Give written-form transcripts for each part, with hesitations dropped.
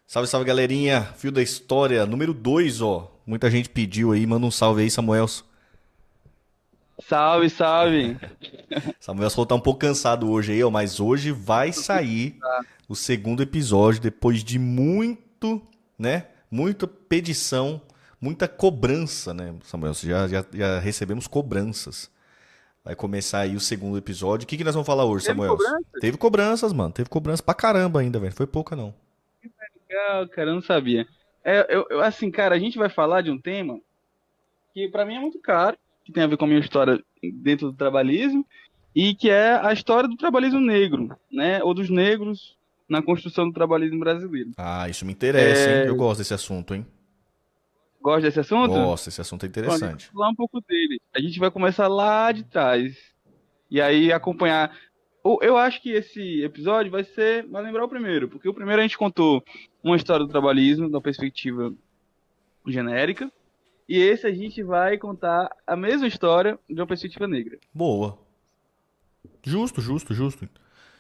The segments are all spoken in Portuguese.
Salve, salve, galerinha. Fio da História, número 2, ó. Muita gente pediu aí, manda um salve aí, Samuelson. Salve, salve. Samuelson tá um pouco cansado hoje aí, ó, mas hoje vai sair o segundo episódio depois de muito, né? Muita pedição, muita cobrança, né, Samuelson? Já recebemos cobranças. Vai começar aí o segundo episódio. O que nós vamos falar hoje, Teve Samuelson? cobrança? Teve cobranças, mano. Teve cobrança pra caramba ainda, velho. Foi pouca, não. Legal, cara, eu não sabia. Assim, cara, a gente vai falar de um tema que pra mim é muito caro, que tem a ver com a minha história dentro do trabalhismo, e que é a história do trabalhismo negro, né? Ou dos negros na construção do trabalhismo brasileiro. Ah, isso me interessa, hein? É, Eu gosto desse assunto, hein? gosta desse assunto? Gosto, esse assunto é Pronto, a gente vai interessante. falar um pouco dele. A gente vai começar lá de trás. E aí acompanhar. Eu acho que esse episódio vai lembrar o primeiro, porque o primeiro a gente contou uma história do trabalhismo, da perspectiva genérica, e esse a gente vai contar a mesma história de uma perspectiva negra. Boa. Justo, justo, justo.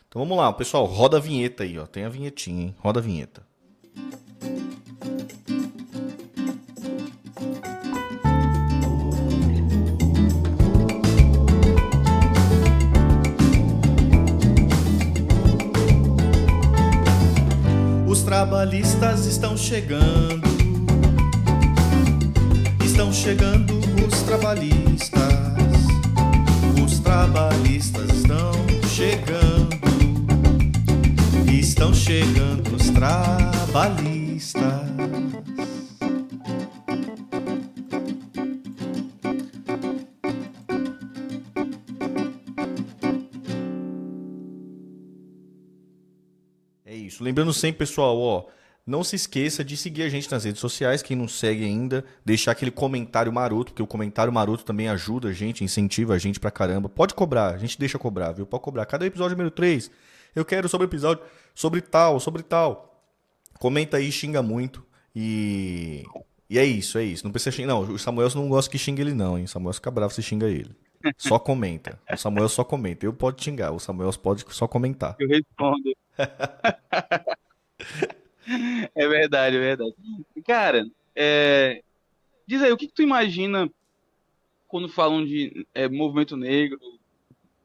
Então vamos lá, pessoal, roda a vinheta aí, ó. Tem a vinhetinha, hein? Roda a vinheta. Os trabalhistas estão chegando os trabalhistas. Os trabalhistas estão chegando os trabalhistas. É isso. Lembrando sempre, pessoal, ó, não se esqueça de seguir a gente nas redes sociais, quem não segue ainda, deixar aquele comentário maroto, porque o comentário maroto também ajuda a gente, incentiva a gente pra caramba. Pode cobrar, a gente deixa cobrar, viu? Pode cobrar. Cada episódio número 3, eu quero sobre episódio, sobre tal, sobre tal. Comenta aí, xinga muito. E é isso, é isso. Não precisa xingar. Não, o Samuel não gosta que xingue ele, não, hein? O Samuel fica bravo se xinga ele. Só comenta. O Samuel só comenta. Eu pode xingar, o Samuel pode só comentar. Eu respondo. É verdade, é verdade. Cara, diz aí, o que tu imagina quando falam de movimento negro,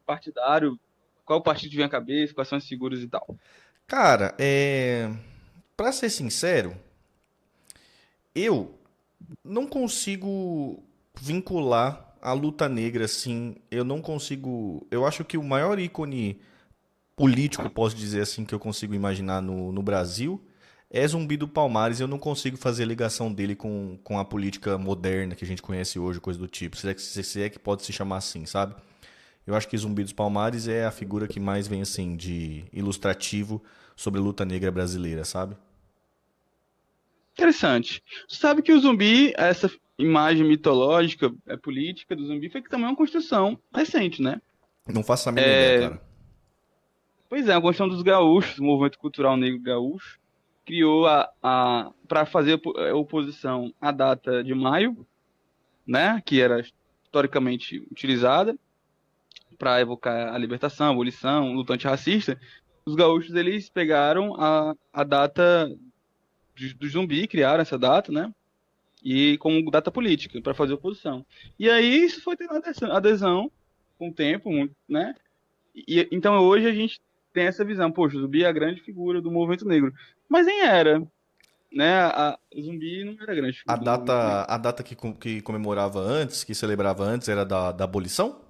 partidário? Qual partido te vem à cabeça? Quais são as figuras e tal? Cara, pra ser sincero, eu não consigo vincular a luta negra assim. Eu não consigo. Eu acho que o maior ícone político, posso dizer assim, que eu consigo imaginar no Brasil é Zumbi do Palmares. Eu não consigo fazer ligação dele com a política moderna que a gente conhece hoje, coisa do tipo. Se é que pode se chamar assim, sabe? Eu acho que Zumbi dos Palmares é a figura que mais vem assim de ilustrativo sobre a luta negra brasileira, sabe? Interessante. Tu sabe que o zumbi, essa imagem mitológica, política do zumbi, foi que também é uma construção recente, né? Não faço a mínima ideia, cara. Pois é, a construção dos gaúchos, o movimento cultural negro gaúcho, criou para fazer oposição à data de maio, né? Que era historicamente utilizada para evocar a libertação, a abolição, luta antirracista. Os gaúchos, eles pegaram a data do zumbi, criaram essa data, né? E como data política para fazer oposição. E aí isso foi tendo adesão com o tempo, né? Então hoje a gente tem essa visão, poxa, o Zumbi é a grande figura do movimento negro, mas nem era, né? O Zumbi não era a grande A figura do movimento negro. data, a data que comemorava antes, que celebrava antes, era da abolição?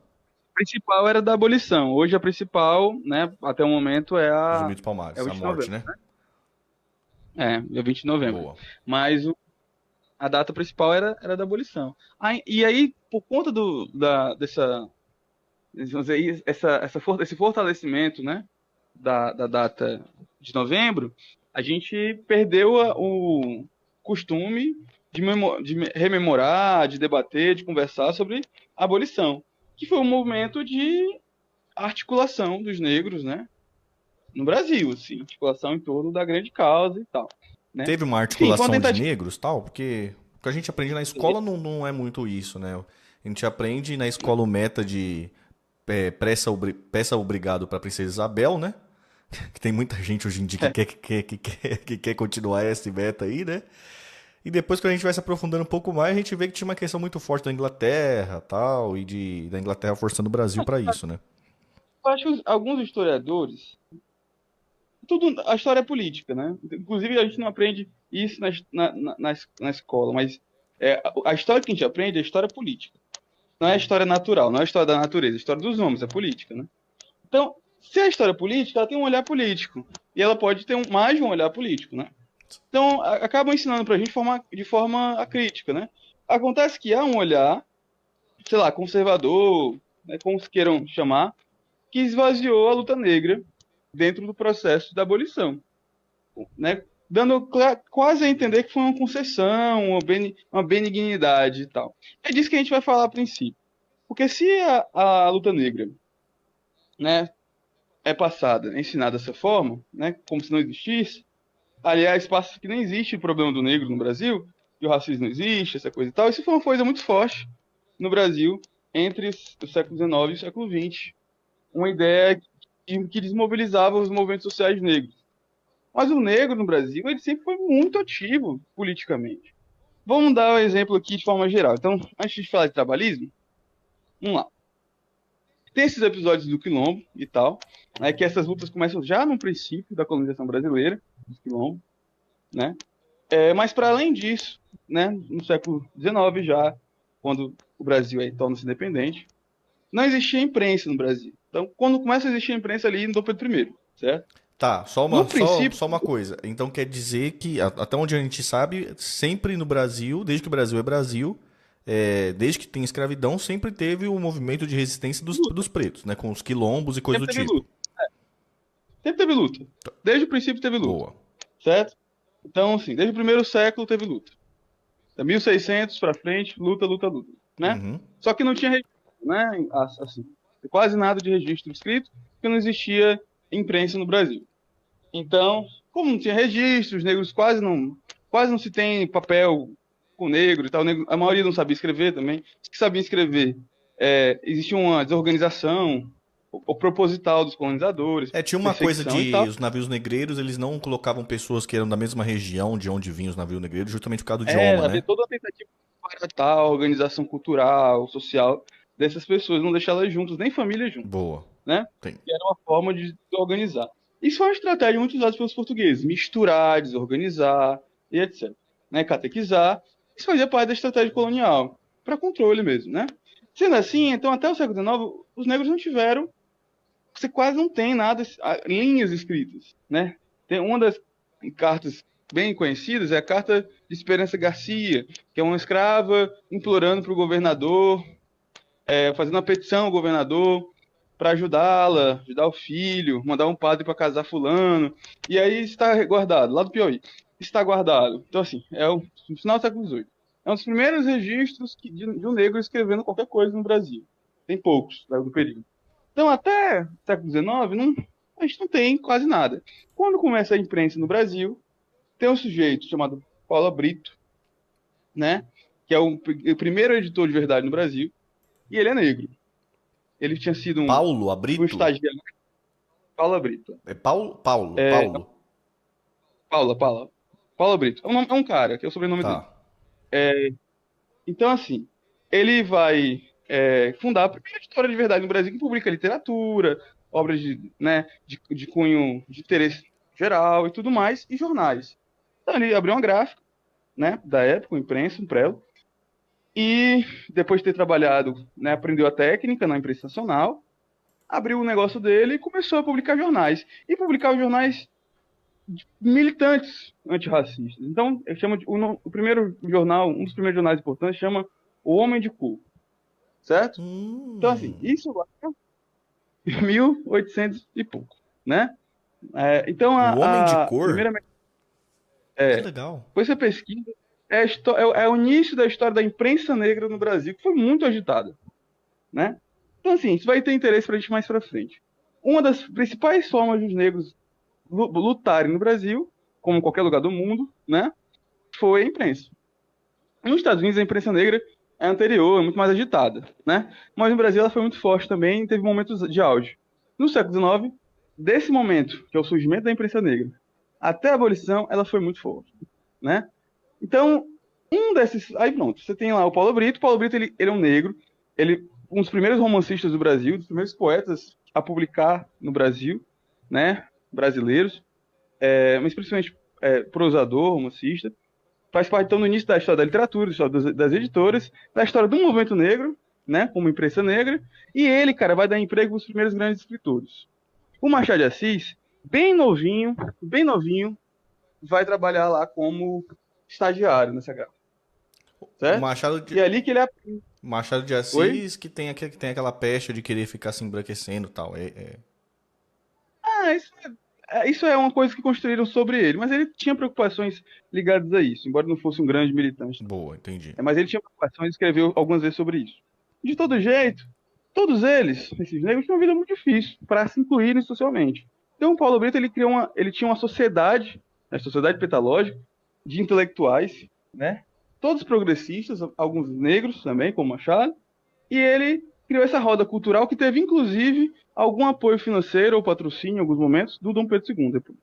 A principal era da abolição. Hoje a principal, né, até o momento Zumbi dos é o Palmares, a 20 de morte, novembro. né? É o 20 de novembro. Boa. Mas a data principal era da abolição. E aí, por conta vamos dizer, esse fortalecimento, né, da data de novembro, a gente perdeu o costume de rememorar, de debater, de conversar sobre a abolição, que foi um movimento de articulação dos negros, né, no Brasil, assim, articulação em torno da grande causa e tal, né. Teve uma Enfim, foi uma articulação de tentativa. negros, tal, porque o que a gente aprende na escola não é muito isso, né? A gente aprende na escola o meta de peça obrigado para Princesa Isabel, né? Que tem muita gente hoje em dia que quer continuar esse meta aí, né? E depois, quando a gente vai se aprofundando um pouco mais, a gente vê que tinha uma questão muito forte da Inglaterra, tal, e da Inglaterra forçando o Brasil para isso, né? Eu acho que alguns historiadores, tudo, a história é política, né? Inclusive, a gente não aprende isso na escola, mas a história que a gente aprende é a história política. Não é a história natural, não é a história da natureza, é a história dos homens, é política, né? Então, se a história é política, ela tem um olhar político. E ela pode ter mais de um olhar político, né? Então, acabam ensinando pra gente de forma acrítica, né? Acontece que há um olhar, sei lá, conservador, né, como se queiram chamar, que esvaziou a luta negra dentro do processo da abolição, né? Dando quase a entender que foi uma concessão, uma benignidade e tal. É disso que a gente vai falar a princípio. Porque se a luta negra, né, é passada, é ensinada dessa forma, né, como se não existisse, aliás, passa que nem existe o problema do negro no Brasil, que o racismo não existe, essa coisa e tal. Isso foi uma coisa muito forte no Brasil entre o século XIX e o século XX. Uma ideia que desmobilizava os movimentos sociais negros. Mas o negro no Brasil, ele sempre foi muito ativo politicamente. Vamos dar um exemplo aqui de forma geral. Então, antes de falar de trabalhismo, vamos lá. Tem esses episódios do Quilombo e tal, né, que essas lutas começam já no princípio da colonização brasileira, do Quilombo, né? Mas para além disso, né, no século XIX já, quando o Brasil aí torna-se independente, não existia imprensa no Brasil. Então, quando começa a existir a imprensa ali no Dom Pedro I, certo? Tá, só No uma, só, princípio, só uma coisa. Então quer dizer que, até onde a gente sabe, sempre no Brasil, desde que o Brasil é Brasil, desde que tem escravidão, sempre teve o movimento de resistência dos pretos, né? Com os quilombos e coisa do sempre teve tipo. luta. Sempre teve luta. Desde o princípio teve luta, Boa. certo? Então, assim, desde o primeiro século teve luta. Da 1600 para frente, luta, luta, luta, né? Uhum. Só que não tinha registro, né? Assim, quase nada de registro escrito, porque não existia imprensa no Brasil. Então, como não tinha registro, os negros quase não se tem papel com negro e tal. A maioria não sabia escrever também. Os que sabiam escrever, existia uma desorganização o proposital dos colonizadores, Tinha uma coisa perseguição e de tal. os navios negreiros, eles não colocavam pessoas que eram da mesma região de onde vinham os navios negreiros, justamente por causa do idioma, Havia né? toda uma tentativa de baratar a organização cultural, social dessas pessoas, não deixá-las juntas, nem família juntas, Boa. né? Tem. Que era uma forma de se organizar. Isso foi uma estratégia muito usada pelos portugueses, misturar, desorganizar e etc. Né? Catequizar, isso fazia parte da estratégia colonial, para controle mesmo, né? Sendo assim, então até o século XIX, os negros não tiveram, você quase não tem nada, linhas escritas, né? Tem uma das cartas bem conhecidas, é a carta de Esperança Garcia, que é uma escrava implorando para o governador, fazendo uma petição ao governador para ajudá-la, ajudar o filho, mandar um padre para casar fulano. E aí está guardado, lá do Piauí. Está guardado. Então, assim, no final do século XVIII. É um dos primeiros registros de um negro escrevendo qualquer coisa no Brasil. Tem poucos, do período. Então, até o século XIX, a gente não tem quase nada. Quando começa a imprensa no Brasil, tem um sujeito chamado Paulo Brito, né? Que é o primeiro editor de verdade no Brasil, e ele é negro. Ele tinha sido Paulo tipo um Abrito? estagiário. Paula Brito. É Paulo? Paulo, É, Paulo. Paula Brito. É um cara, que é o sobrenome dele. Tá. Então, assim, ele vai fundar a primeira editora de verdade no Brasil que publica literatura, obras de cunho de interesse geral e tudo mais, e jornais. Então, ele abriu uma gráfica, né, da época, uma imprensa, um prelo, e depois de ter trabalhado, né, aprendeu a técnica na imprensa nacional, abriu o negócio dele e começou a publicar jornais. E publicar jornais militantes antirracistas. Então, eu chamo o primeiro jornal, um dos primeiros jornais importantes, chama O Homem de Cor. Certo? Então, assim, isso lá em 1800 e pouco, né? Então, O Homem de a Cor? primeira... Que legal. Depois você pesquisa, é o início da história da imprensa negra no Brasil, que foi muito agitada, né? Então, assim, isso vai ter interesse para a gente mais para frente. Uma das principais formas dos negros lutarem no Brasil, como em qualquer lugar do mundo, né, foi a imprensa. Nos Estados Unidos, a imprensa negra é anterior, é muito mais agitada, né? Mas no Brasil ela foi muito forte também e teve momentos de auge. No século XIX, desse momento, que é o surgimento da imprensa negra, até a abolição, ela foi muito forte, né? Então, um desses... Aí pronto, você tem lá o Paulo Brito. O Paulo Brito, ele é um negro, ele um dos primeiros romancistas do Brasil, dos primeiros poetas a publicar no Brasil, né? Brasileiros, mas principalmente prosador, romancista. Faz parte, então, no início da história da literatura, da história das editoras, da história do movimento negro, né? Como imprensa negra. E ele, cara, vai dar emprego para os primeiros grandes escritores. O Machado de Assis, bem novinho, vai trabalhar lá como estagiário nessa gráfica, O certo? E é ali que ele Machado de Oi? Assis que tem aquela pecha de querer ficar se embranquecendo e tal. Ah, isso é uma coisa que construíram sobre ele, mas ele tinha preocupações ligadas a isso, embora não fosse um grande militante. Boa, entendi. Mas ele tinha preocupações e escreveu algumas vezes sobre isso. De todo jeito, todos eles, esses negros, tinham uma vida muito difícil para se incluírem socialmente. Então, o Paulo Brito ele tinha uma sociedade, a sociedade petalógica, de intelectuais, né? Todos progressistas, alguns negros também, como Machado, e ele criou essa roda cultural que teve, inclusive, algum apoio financeiro ou patrocínio em alguns momentos do Dom Pedro II depois.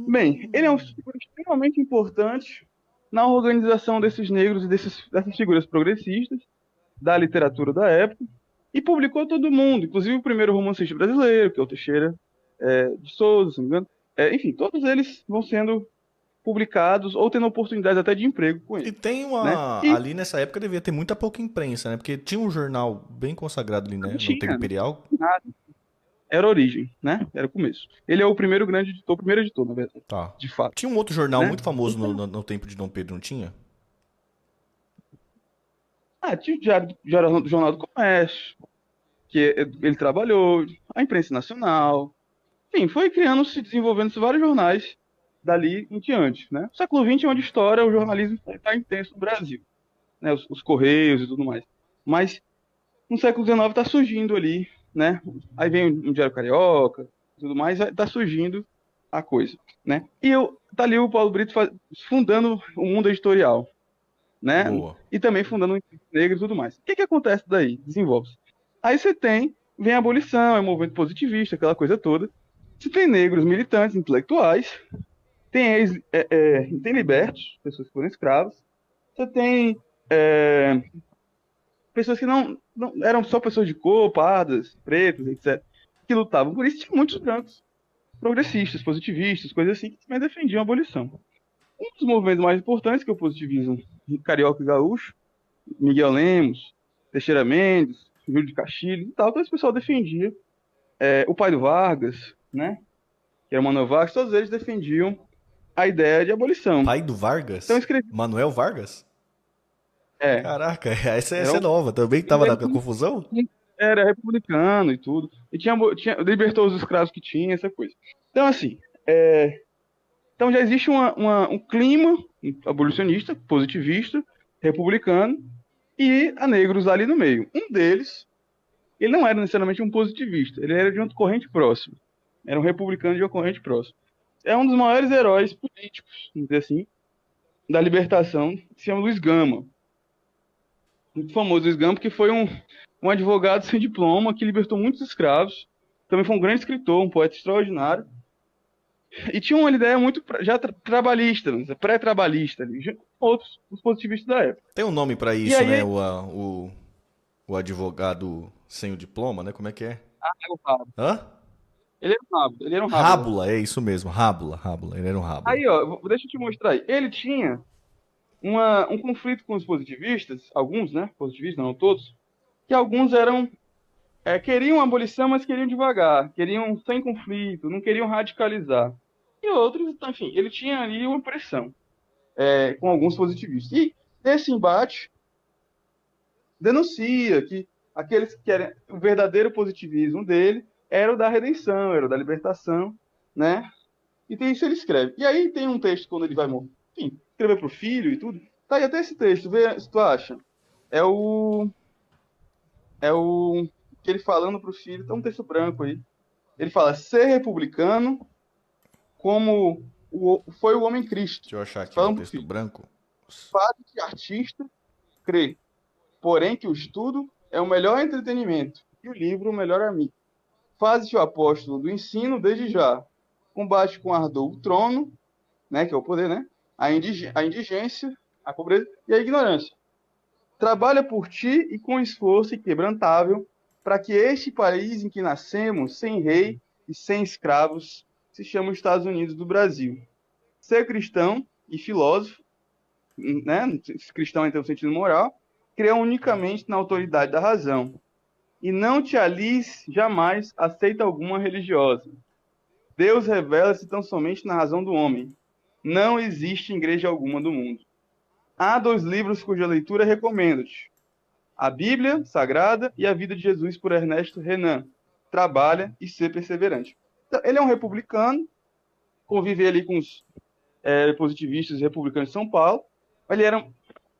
Bem, ele é um figura extremamente importante na organização desses negros e dessas figuras progressistas da literatura da época e publicou todo mundo, inclusive o primeiro romancista brasileiro, que é o Teixeira de Souza, se não me engano. Enfim, todos eles vão sendo publicados ou tendo oportunidades até de emprego com E ele, tem né? uma. E Ali nessa época devia ter muita pouca imprensa, né? Porque tinha um jornal bem consagrado ali, não né? No tempo tinha imperial. nada. Era a origem, né? Era o começo. Ele é o primeiro grande editor, o primeiro editor, na verdade, Tá. de fato, Tinha um outro jornal né? muito famoso Então, no tempo de Dom Pedro, não tinha? tinha o Diário do Jornal do Comércio, que ele trabalhou, a imprensa nacional, enfim, foi criando, se desenvolvendo vários jornais dali em diante, né? O século XX é onde história, o jornalismo está intenso no Brasil, né? Os Correios e tudo mais. Mas no século XIX está surgindo ali, né? Aí vem o Diário Carioca, tudo mais, está surgindo a coisa, né? Tá ali o Paulo Brito fundando o mundo editorial, né? Boa. E também fundando o Instituto Negro e tudo mais. O que acontece daí? Desenvolve-se. Aí vem a abolição, é o movimento positivista, aquela coisa toda. Você tem negros militantes, intelectuais, tem libertos, pessoas que foram escravos, você tem pessoas que não eram só pessoas de cor, pardas, pretas, etc., que lutavam por isso. Tinha muitos brancos, progressistas, positivistas, coisas assim, que também defendiam a abolição. Um dos movimentos mais importantes, que é o positivismo carioca e gaúcho, Miguel Lemos, Teixeira Mendes, Júlio de Castilhos e tal, todo esse pessoal defendia. O pai do Vargas, né, que era o Manuel Vargas, todos eles defendiam a ideia de abolição. Pai do Então Vargas? escrevi. Manuel Vargas? É, Caraca, era essa é um, nova. Também ele tava na confusão? era republicano e tudo. E libertou os escravos que tinha, essa coisa. Então, assim, então já existe um clima abolicionista, positivista, republicano, e a negros ali no meio. Um deles, ele não era necessariamente um positivista, ele era de uma corrente próxima. Era um republicano de uma corrente próxima. É um dos maiores heróis políticos, vamos dizer assim, da libertação, que se chama Luiz Gama. Muito famoso Luiz Gama, porque foi um advogado sem diploma que libertou muitos escravos. Também foi um grande escritor, um poeta extraordinário. E tinha uma ideia muito já trabalhista, pré-trabalhista ali, junto com outros os positivistas da época. Tem um nome pra E isso, né? aí, O advogado sem o diploma, né? Como é que é? era um rápido. Hã? Ele era um rápido. Rábula, é isso mesmo. Rábula. Ele era um rábula. Aí, ó, deixa eu te mostrar aí. Ele tinha um conflito com os positivistas, alguns, né? Positivistas, não todos, que alguns queriam abolição, mas queriam devagar, queriam sem conflito, não queriam radicalizar. E outros, enfim, ele tinha ali uma pressão com alguns positivistas. E esse embate denuncia que aqueles que querem o verdadeiro positivismo dele era o da redenção, era o da libertação, né? E tem isso ele escreve. E aí tem um texto quando ele vai morrer, enfim, escrever para o filho e tudo. Tá aí até esse texto, vê se tu acha. É o que ele falando para o filho, tá um texto branco aí. Ele fala: ser republicano como foi o homem Cristo. Deixa eu achar aqui no Falando para o texto filho. branco. Padre que artista crê, porém que o estudo é o melhor entretenimento e o livro o melhor amigo. Faze-te o apóstolo do ensino desde já. Combate com ardor o trono, né, que é o poder, né? A indigência, a pobreza e a ignorância. Trabalha por ti e com esforço inquebrantável, para que este país em que nascemos, sem rei e sem escravos, se chame os Estados Unidos do Brasil. Ser cristão e filósofo, né? Cristão em ter um sentido moral, crê unicamente na autoridade da razão. E não te alies jamais a seita alguma religiosa. Deus revela-se tão somente na razão do homem. Não existe igreja alguma do mundo. Há 2 livros cuja leitura recomendo-te. A Bíblia Sagrada e a Vida de Jesus, por Ernesto Renan. Trabalha e ser perseverante. Então, ele é um republicano, convive ali com os positivistas e republicanos de São Paulo. Ele era,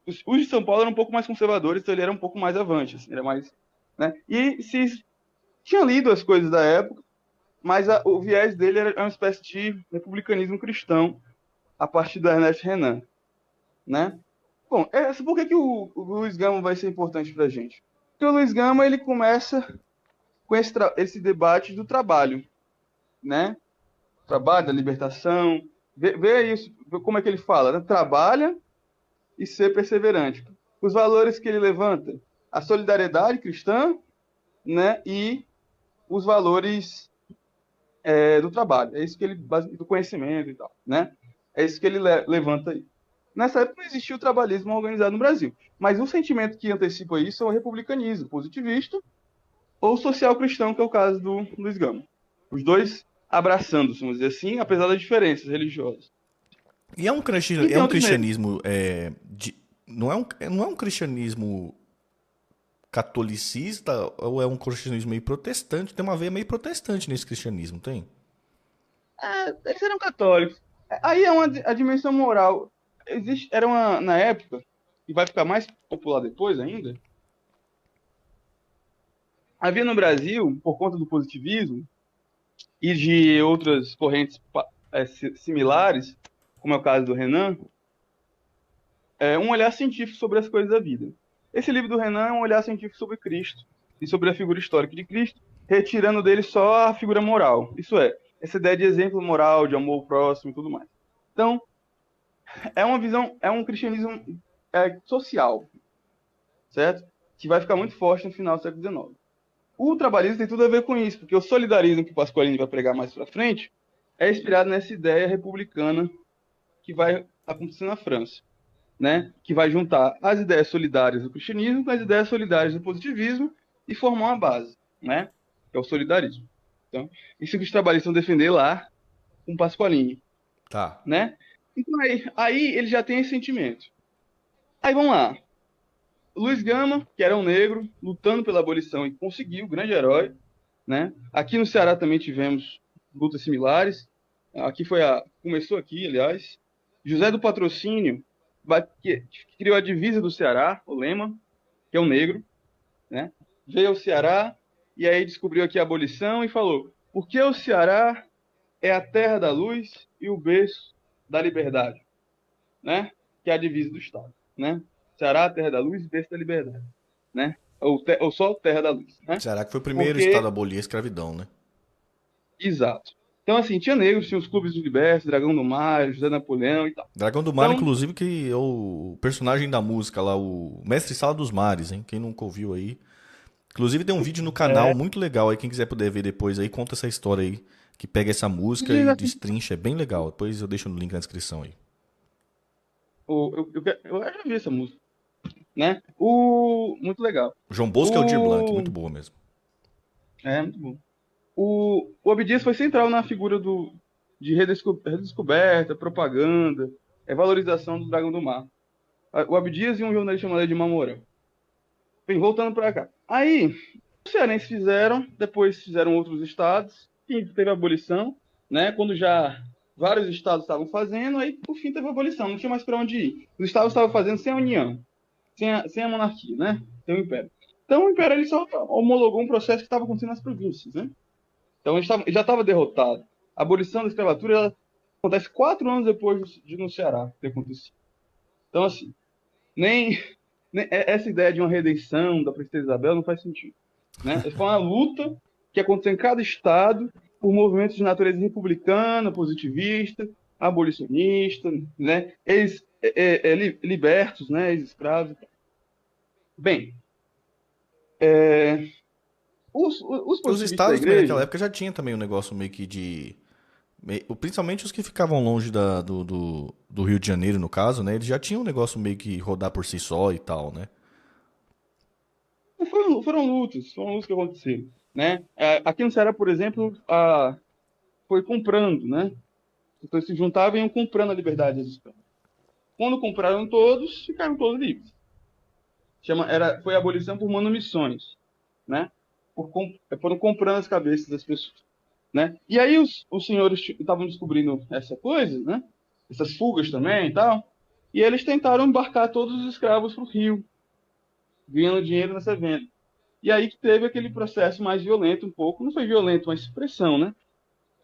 os de São Paulo eram um pouco mais conservadores, então ele era um pouco mais avante. Assim, era mais, né? E se tinha lido as coisas da época, mas o viés dele era uma espécie de republicanismo cristão a partir do Ernest Renan, né? Bom, por que o Luiz Gama vai ser importante para a gente? Porque o Luiz Gama ele começa com esse debate do trabalho, né? Trabalho, da libertação. Vê isso, como é que ele fala, né? Trabalha e ser perseverante. Os valores que ele levanta, a solidariedade cristã, né? E os valores do trabalho. É isso que ele do conhecimento e tal, né? É isso que ele levanta aí. Nessa época não existia o trabalhismo organizado no Brasil, mas o sentimento que antecipa isso é o republicanismo positivista ou social cristão, que é o caso do Luiz Gama. Os dois abraçando, vamos dizer assim, apesar das diferenças religiosas. E é um E tem outros cristianismo. Não é um cristianismo catolicista ou é um cristianismo meio protestante? Tem uma veia meio protestante nesse cristianismo, tem? Eles eram católicos. Aí é a dimensão moral. Na época, e vai ficar mais popular depois ainda, havia no Brasil, por conta do positivismo e de outras correntes similares, como é o caso do Renan, um olhar científico sobre as coisas da vida. Esse livro do Renan é um olhar científico sobre Cristo e sobre a figura histórica de Cristo, retirando dele só a figura moral. Isso é, essa ideia de exemplo moral, de amor ao próximo e tudo mais. Então, é uma visão, é um cristianismo social, certo? Que vai ficar muito forte no final do século XIX. O trabalhismo tem tudo a ver com isso, porque o solidarismo que o Pasqualini vai pregar mais para frente é inspirado nessa ideia republicana que vai acontecer na França, né? Que vai juntar as ideias solidárias do cristianismo com as ideias solidárias do positivismo e formar uma base, né? Que é o solidarismo. Então, isso que os trabalhistas vão defender lá com o Pasqualini, Tá. né? Então aí ele já tem esse sentimento. Aí vamos lá. Luiz Gama, que era um negro, lutando pela abolição e conseguiu, grande herói, né? Aqui no Ceará também tivemos lutas similares. Começou aqui, aliás. José do Patrocínio, que criou a divisa do Ceará, o lema, que é um negro, né? Veio ao Ceará e aí descobriu aqui a abolição e falou: porque o Ceará é a terra da luz e o berço da liberdade, né? Que é a divisa do Estado, né? Ceará, terra da luz e berço da liberdade, né? Ou só terra da luz, né? Será que foi o primeiro Porque, estado a abolir a escravidão, né? exato. Então, assim, tinha negros, tinha os clubes do libertos, Dragão do Mar, José Napoleão e tal. Dragão do Mar, Então, inclusive, que é o personagem da música lá, o Mestre Sala dos Mares, hein? Quem nunca ouviu aí. Inclusive tem um vídeo no canal muito legal aí, quem quiser poder ver depois aí, conta essa história aí, que pega essa música e destrincha, é bem legal. Depois eu deixo no link na descrição aí. eu já vi essa música, né? Muito legal. João Bosco e Aldir Blanc, muito boa mesmo. Muito bom. O Abdias foi central na figura de redescoberta, propaganda, valorização do Dragão do Mar. O Abdias e um jornalista chamado Edmar Mourão. Bem, voltando para cá. Aí, os cearenses depois fizeram outros estados, e teve a abolição, né? Quando já vários estados estavam fazendo, aí por fim teve a abolição, não tinha mais para onde ir. Os estados estavam fazendo sem a União, sem a monarquia, né? Sem o Império. Então o Império ele só homologou um processo que estava acontecendo nas províncias, né? Então ele já estava derrotado. A abolição da escravatura acontece 4 anos depois no Ceará ter acontecido. Então, assim, nem essa ideia de uma redenção da princesa Isabel não faz sentido, né? Foi uma luta que aconteceu em cada estado por movimentos de natureza republicana, positivista, abolicionista, né, libertos, né, ex-escravos. Bem, os Os positivistas da estados também naquela igreja, época já tinha também um negócio meio que de. Principalmente os que ficavam longe do Rio de Janeiro, no caso, né? Eles já tinham um negócio meio que rodar por si só e tal, né? foram lutas que aconteceram, né? Aqui no Ceará, por exemplo, foi comprando, né? Então se juntavam e iam comprando a liberdade dos escravos. Quando compraram todos, ficaram todos livres. Foi a abolição por manumissões, né? Foram comprando as cabeças das pessoas, né? E aí os senhores estavam descobrindo essa coisa, né? Essas fugas também e tal, e eles tentaram embarcar todos os escravos para o Rio, ganhando dinheiro nessa venda. E aí que teve aquele processo mais violento um pouco, não foi violento, mas pressão, né?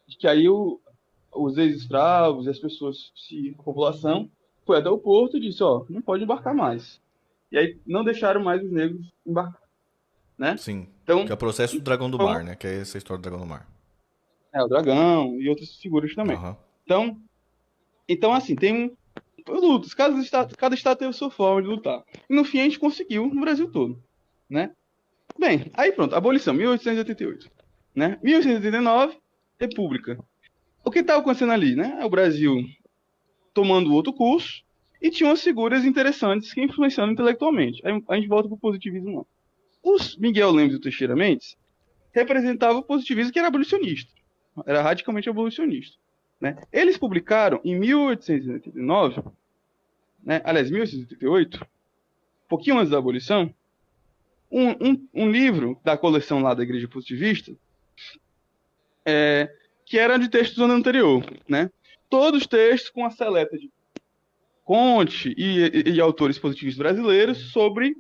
De que aí os ex-escravos e as pessoas, a população, foi até o porto e disse, ó, não pode embarcar mais. E aí não deixaram mais os negros embarcar, né? Sim. Que Então, é o processo do Dragão do foi Mar, né? Que é essa história do Dragão do Mar. o dragão e outras figuras também. Aham. Então, assim, lutas, cada estado teve a sua forma de lutar. E no fim a gente conseguiu no Brasil todo, né? Bem, aí pronto, abolição, 1888, né? 1889, República. O que estava acontecendo ali, né? O Brasil tomando outro curso e tinha umas figuras interessantes que influenciaram intelectualmente. Aí a gente volta para o positivismo, não. Os Miguel Lemos e o Teixeira Mendes representavam o positivismo que era abolicionista, era radicalmente abolicionista, né? Eles publicaram em 1889, né? Aliás, 1888, um pouquinho antes da abolição, um livro da coleção lá da Igreja Positivista, que era de textos do ano anterior, né? Todos textos com a seleta de Conte e autores positivistas brasileiros sobre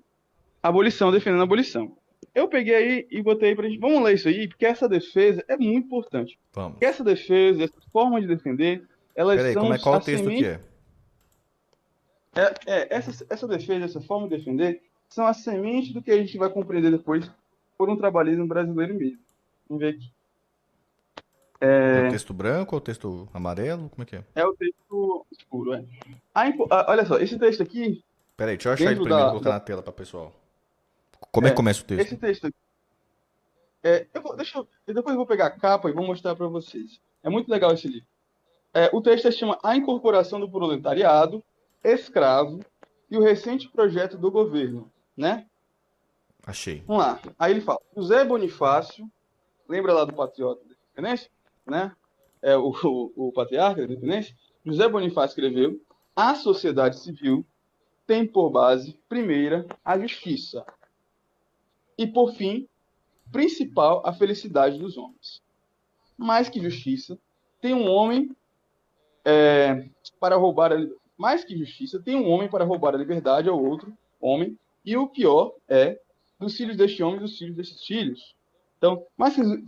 abolição, defendendo a abolição. Eu peguei aí e botei pra gente, vamos ler isso aí, porque essa defesa é muito importante. Porque Vamos. essa defesa, essa forma de defender, elas Pera aí, são qual a o texto que semente. é? Essa defesa, essa forma de defender, são a semente do que a gente vai compreender depois por um trabalhismo brasileiro mesmo. Vamos ver aqui. É o texto branco ou o texto amarelo? Como é que é? É o texto escuro, é. Olha só, esse texto aqui, Pera aí, deixa eu achar ele dentro primeiro e da. colocar na tela para pessoal. Como é que É, começa o texto? esse texto aqui. Depois eu vou pegar a capa e vou mostrar para vocês. É muito legal esse livro. O texto se chama A Incorporação do Proletariado, Escravo e o Recente Projeto do Governo, né? Achei. Vamos lá. Aí ele fala, José Bonifácio, lembra lá do patriota da independência, né? O patriarca da independência. José Bonifácio escreveu: a sociedade civil tem por base, primeira, a justiça e, por fim, principal, a felicidade dos homens. Mais que justiça, tem um homem para roubar mais que justiça, tem um homem para roubar a liberdade ao outro homem, e o pior é dos filhos deste homem e dos filhos destes filhos. Então,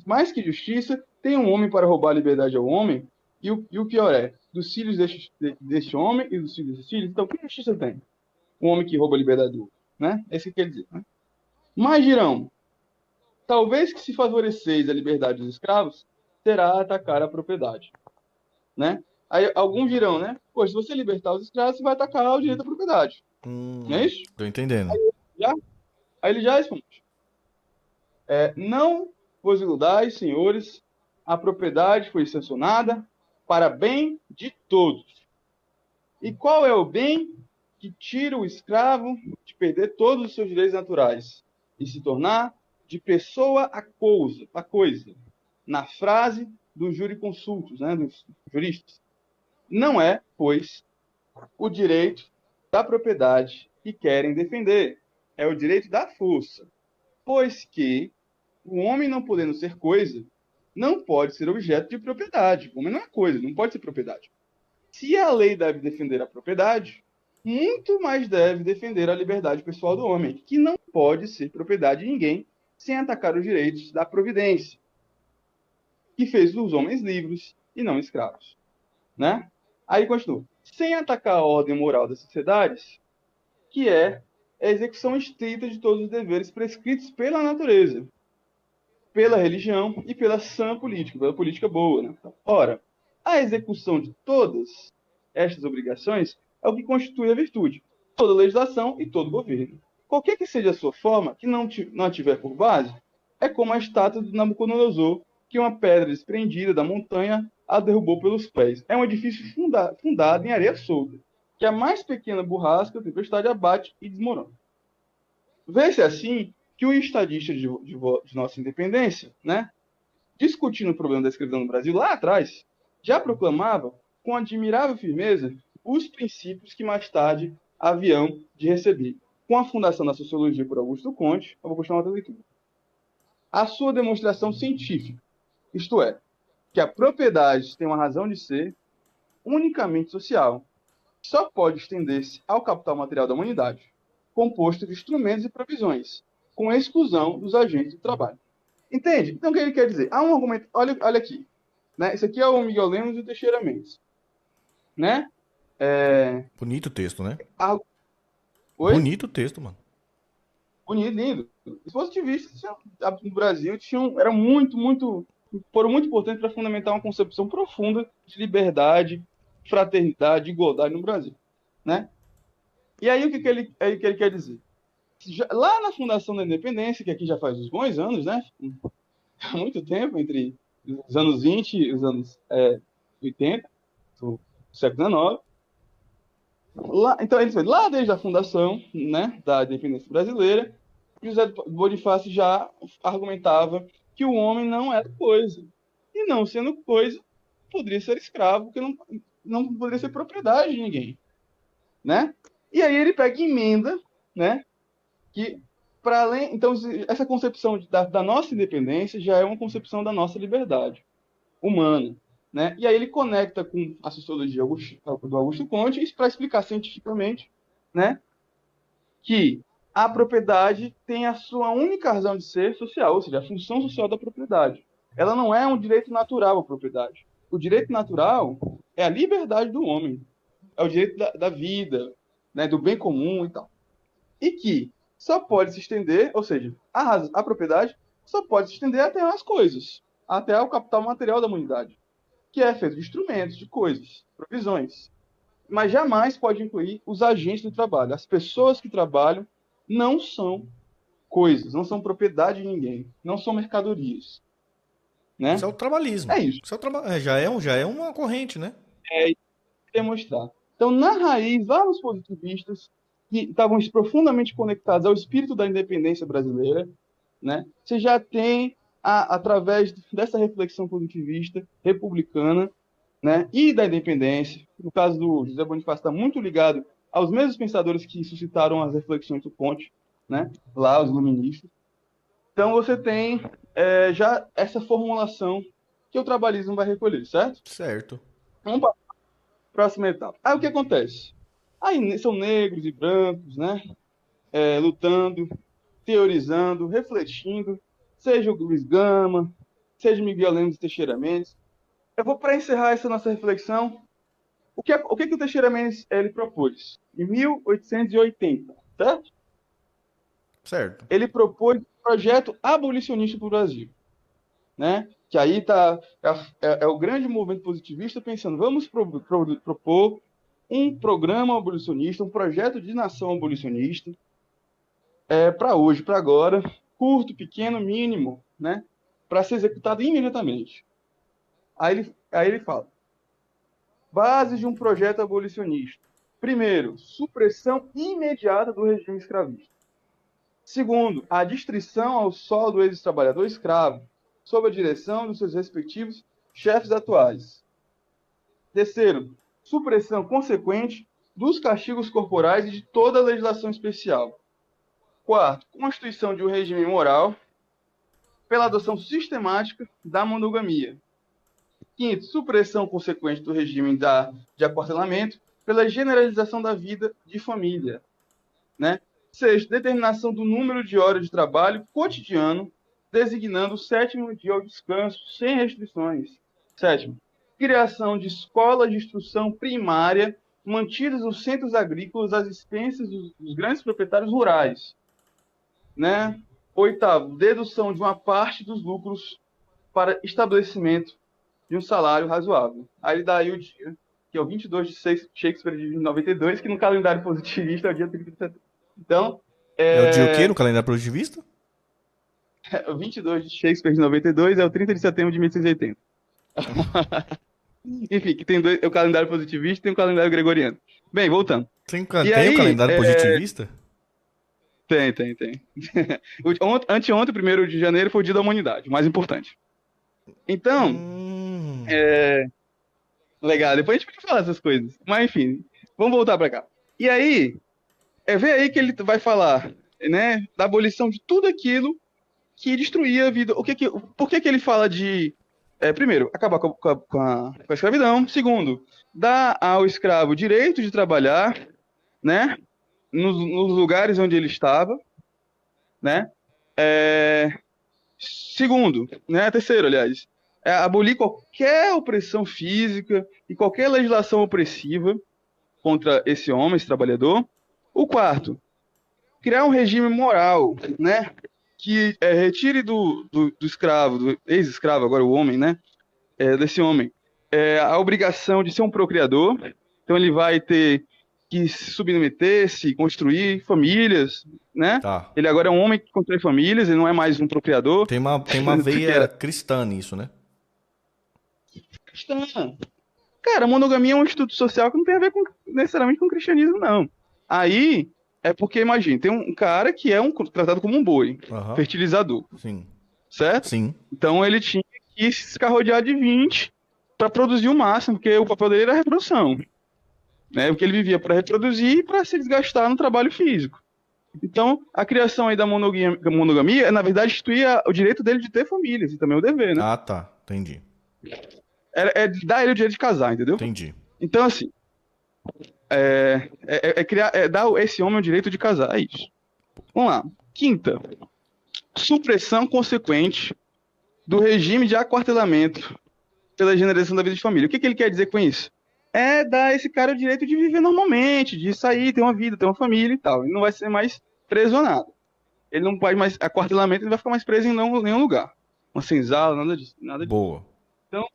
mais que justiça, tem um homem para roubar a liberdade ao homem, e o pior é dos filhos deste homem e dos filhos destes filhos. Então, que justiça tem? Um homem que rouba a liberdade do outro, né? É isso que quer dizer, né? Mas dirão, talvez que se favoreceis a liberdade dos escravos, terá atacar a propriedade, né? Aí alguns dirão, né? Pô, se você libertar os escravos, você vai atacar o direito à propriedade. Não é isso? Tô entendendo. Já? Aí ele já responde. Não vos iludais, senhores, a propriedade foi sancionada para bem de todos. E qual é o bem que tira o escravo de perder todos os seus direitos naturais e se tornar de pessoa a coisa, na frase dos jurisconsultos, né, dos juristas? Não é, pois, o direito da propriedade que querem defender, é o direito da força, pois que o homem não podendo ser coisa, não pode ser objeto de propriedade. O homem não é coisa, não pode ser propriedade. Se a lei deve defender a propriedade, muito mais deve defender a liberdade pessoal do homem, que não pode ser propriedade de ninguém sem atacar os direitos da providência, que fez dos homens livres e não escravos, né? Aí continua. Sem atacar a ordem moral das sociedades, que é a execução estrita de todos os deveres prescritos pela natureza. pela religião e pela sã política, pela política boa. Né? Ora, a execução de todas estas obrigações é o que constitui a virtude, toda legislação e todo governo. Qualquer que seja a sua forma, que não a tiver por base, é como a estátua de Nabucodonosor, que uma pedra desprendida da montanha a derrubou pelos pés. É um edifício fundado em areia solta, que a mais pequena borrasca, a tempestade, abate e desmorona. Vê-se assim que o estadista de nossa independência, né, discutindo o problema da escravidão no Brasil lá atrás, já proclamava com admirável firmeza os princípios que mais tarde haviam de receber. Com a fundação da sociologia por Augusto Comte, eu vou continuar outra leitura. A sua demonstração científica, isto é, que a propriedade tem uma razão de ser unicamente social, só pode estender-se ao capital material da humanidade, composto de instrumentos e provisões, com exclusão dos agentes do trabalho. Entende? Então, o que ele quer dizer? Há um argumento... Olha aqui. Né? Esse aqui é o Miguel Lemos e o Teixeira Mendes. Né? Bonito o texto, né? Oi? Bonito o texto, mano. Bonito, lindo. Os positivistas no Brasil foram muito importantes para fundamentar uma concepção profunda de liberdade, fraternidade, igualdade no Brasil. Né? E aí, o que ele quer dizer? Lá na fundação da independência, que aqui já faz uns bons anos, né? Há muito tempo, entre os anos 20 e os anos 80 do século XIX. Então, ele foi lá desde a fundação, né, da independência brasileira, José Bonifácio já argumentava que o homem não era coisa. E não sendo coisa, poderia ser escravo, porque não poderia ser propriedade de ninguém. Né? E aí ele pega e emenda, né, que para além, então essa concepção da nossa independência já é uma concepção da nossa liberdade humana, né? E aí ele conecta com a sociologia do Augusto Comte para explicar cientificamente, né, que a propriedade tem a sua única razão de ser social, ou seja, a função social da propriedade. Ela não é um direito natural à propriedade. O direito natural é a liberdade do homem, é o direito da vida, né, do bem comum e tal. E que só pode se estender, ou seja, a propriedade só pode se estender até as coisas, até o capital material da humanidade, que é feito de instrumentos, de coisas, provisões. Mas jamais pode incluir os agentes do trabalho. As pessoas que trabalham não são coisas, não são propriedade de ninguém, não são mercadorias. Né? Isso é o trabalhismo. É isso. Isso é já é uma corrente, né? É isso que demonstrar. Então, na raiz, lá nos positivistas, que estavam profundamente conectados ao espírito da independência brasileira, né? Você já tem, através dessa reflexão positivista, republicana, né? E da independência, no caso do José Bonifácio, está muito ligado aos mesmos pensadores que suscitaram as reflexões do Comte, né? Lá, os iluministas. Então, você tem já essa formulação que o trabalhismo vai recolher, certo? Certo. Vamos para a próxima etapa. Aí, o que acontece? Aí são negros e brancos, né? Lutando, teorizando, refletindo, seja o Luiz Gama, seja o Miguel Lemos e Teixeira Mendes. Eu vou, para encerrar essa nossa reflexão, o que o Teixeira Mendes ele propôs? Em 1880, certo? Certo. Ele propôs um projeto abolicionista para o Brasil. Né? Que aí é o grande movimento positivista pensando, vamos propor um programa abolicionista, um projeto de nação abolicionista, para hoje, para agora, curto, pequeno, mínimo, né? Para ser executado imediatamente. Aí ele fala, bases de um projeto abolicionista. Primeiro, supressão imediata do regime escravista. Segundo, a distrição ao solo do ex-trabalhador escravo, sob a direção dos seus respectivos chefes atuais. Terceiro, supressão consequente dos castigos corporais e de toda a legislação especial. Quarto, constituição de um regime moral pela adoção sistemática da monogamia. Quinto, supressão consequente do regime de aquartelamento pela generalização da vida de família. Né? Sexto, determinação do número de horas de trabalho cotidiano, designando o sétimo dia ao descanso, sem restrições. Sétimo, criação de escolas de instrução primária mantidas nos centros agrícolas às expensas dos grandes proprietários rurais. Né? Oitavo, dedução de uma parte dos lucros para estabelecimento de um salário razoável. Aí ele dá aí o dia, que é o 22 de Shakespeare de 92, que no calendário positivista é o dia 30 de setembro. Então, É o dia o quê no calendário positivista? o 22 de Shakespeare de 92 é o 30 de setembro de 1680. Enfim, que tem dois, é o calendário positivista e tem o calendário gregoriano. Bem, voltando. Tem, E tem o aí, calendário positivista? tem. Anteontem, 1º de janeiro, foi o dia da humanidade, o mais importante. Então, legal, depois a gente pode falar essas coisas. Mas enfim, vamos voltar pra cá. E aí, vê aí que ele vai falar, né, da abolição de tudo aquilo que destruía a vida. Por que ele fala de, primeiro, acabar com a escravidão. Segundo, dar ao escravo o direito de trabalhar, né, nos lugares onde ele estava, né. Segundo, né, terceiro, aliás, abolir qualquer opressão física e qualquer legislação opressiva contra esse homem, esse trabalhador. O quarto, criar um regime moral, né, que retire do escravo, do ex-escravo, agora o homem, né, desse homem, a obrigação de ser um procriador. Então ele vai ter que se submeter, se construir famílias, né? Tá. Ele agora é um homem que constrói famílias, ele não é mais um procriador. Tem uma veia cristã nisso, né? Cristã. Cara, a monogamia é um instituto social que não tem a ver necessariamente com o cristianismo, não. Aí, é porque, imagina, tem um cara que é tratado como um boi, fertilizador. Sim. Certo? Sim. Então ele tinha que se rodear de 20 para produzir o máximo, porque o papel dele era a reprodução. Né? Porque ele vivia para reproduzir e para se desgastar no trabalho físico. Então, a criação aí da monogamia é, na verdade, instituir o direito dele de ter famílias, e também o dever, né? Ah, tá. Entendi. É dar ele o direito de casar, entendeu? Entendi. Então, assim, dar a esse homem o direito de casar, é isso. Vamos lá. Quinta, supressão consequente do regime de aquartelamento pela generação da vida de família. O que ele quer dizer com isso? É dar a esse cara o direito de viver normalmente, de sair, ter uma vida, ter uma família e tal. Ele não vai ser mais preso a nada. Ele não pode mais aquartelamento, ele vai ficar mais preso em nenhum lugar. Uma senzala, nada disso. Boa. Então,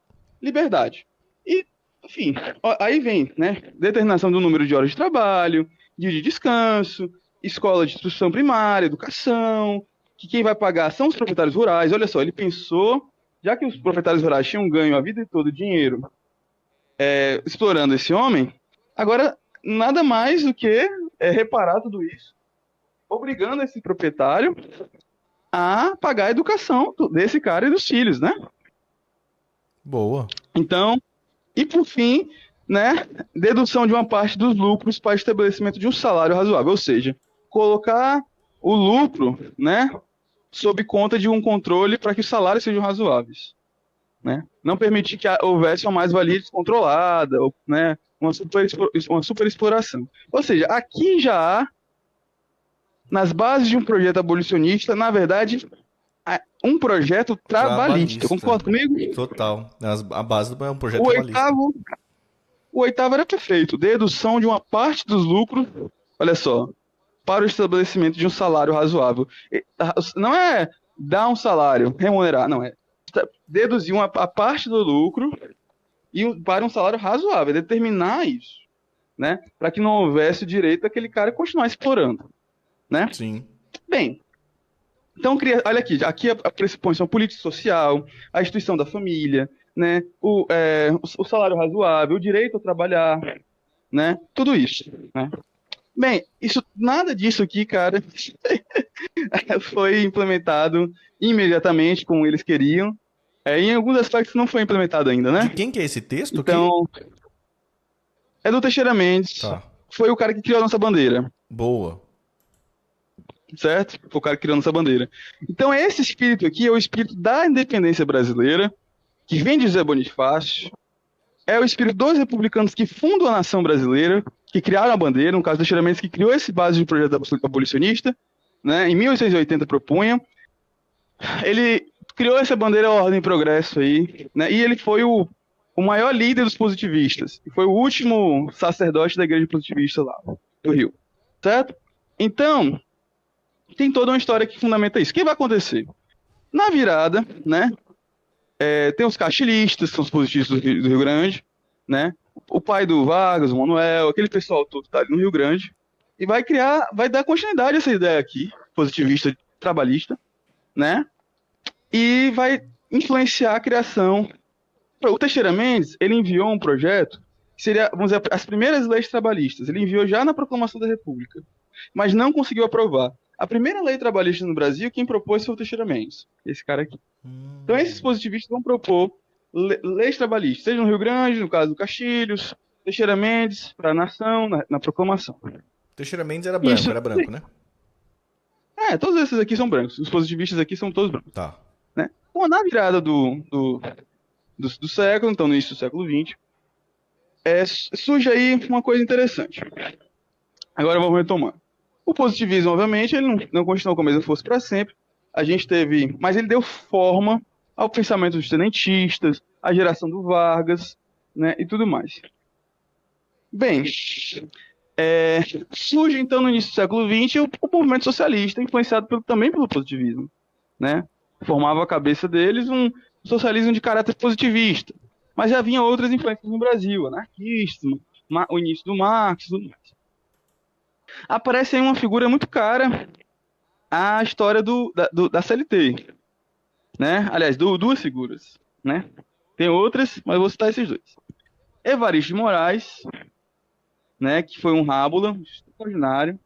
liberdade. E, enfim, aí vem, né? Determinação do número de horas de trabalho, dia de descanso, escola de instrução primária, educação, que quem vai pagar são os proprietários rurais. Olha só, ele pensou, já que os proprietários rurais tinham ganho a vida toda dinheiro explorando esse homem, agora nada mais do que reparar tudo isso, obrigando esse proprietário a pagar a educação desse cara e dos filhos, né? Boa. Então, e por fim, né, dedução de uma parte dos lucros para estabelecimento de um salário razoável, ou seja, colocar o lucro, né, sob conta de um controle para que os salários sejam razoáveis, né? Não permitir que houvesse uma mais-valia descontrolada, ou, né, uma superexploração. Ou seja, aqui já há, nas bases de um projeto abolicionista, na verdade, um projeto trabalhista. Concorda comigo? Total. A base é um projeto trabalhista. O oitavo era perfeito. Dedução de uma parte dos lucros, olha só, para o estabelecimento de um salário razoável. Não é dar um salário, remunerar, não é. Deduzir a parte do lucro para um salário razoável, é determinar isso, né? Para que não houvesse o direito daquele cara continuar explorando, né? Sim. Bem, então, olha aqui a pressuposição político-social, a instituição da família, né? O salário razoável, o direito a trabalhar, né? Tudo isso, né? Bem, nada disso aqui, cara, foi implementado imediatamente como eles queriam. Em alguns aspectos não foi implementado ainda, né? De quem que é esse texto? Então, é do Teixeira Mendes. Tá. Foi o cara que criou a nossa bandeira. Boa. Certo? Foi o cara que criou a nossa bandeira. Então, esse espírito aqui é o espírito da independência brasileira, que vem de José Bonifácio. É o espírito dos republicanos que fundam a nação brasileira, que criaram a bandeira, no caso do Teixeira Mendes, que criou esse base de projeto abolicionista, né? Em 1880 propunha. Ele criou essa bandeira Ordem e Progresso aí, né? E ele foi o maior líder dos positivistas. Foi o último sacerdote da igreja positivista lá do Rio. Certo? Então, tem toda uma história que fundamenta isso. O que vai acontecer? Na virada, né? Tem os caxilistas, que são os positivistas do Rio Grande, né? O pai do Vargas, o Manuel, aquele pessoal todo que tá ali no Rio Grande, e vai dar continuidade a essa ideia aqui, positivista trabalhista, né? E vai influenciar a criação. O Teixeira Mendes, ele enviou um projeto que seria, vamos dizer, as primeiras leis trabalhistas. Ele enviou já na Proclamação da República, mas não conseguiu aprovar. A primeira lei trabalhista no Brasil, quem propôs foi o Teixeira Mendes, esse cara aqui. Então esses positivistas vão propor leis trabalhistas, seja no Rio Grande, no caso do Castilhos, Teixeira Mendes, para a nação, na Proclamação. Teixeira Mendes era Isso, branco, né? todos esses aqui são brancos. Os positivistas aqui são todos brancos. Tá. Né? Bom, na virada do século, então no início do século XX, surge aí uma coisa interessante. Agora vamos retomar. O positivismo, obviamente, ele não continuou com a mesma força para sempre. A gente teve, mas ele deu forma ao pensamento dos tenentistas, à geração do Vargas, né, e tudo mais. Bem, surge então no início do século XX o movimento socialista, influenciado também pelo positivismo, né? Formava a cabeça deles um socialismo de caráter positivista, mas já havia outras influências no Brasil, anarquismo, o início do Marx, tudo mais. Aparece aí uma figura muito cara à história da CLT, né? Aliás, duas figuras, né? Tem outras, mas eu vou citar esses dois. Evaristo de Moraes, né? Que foi um rábula extraordinário,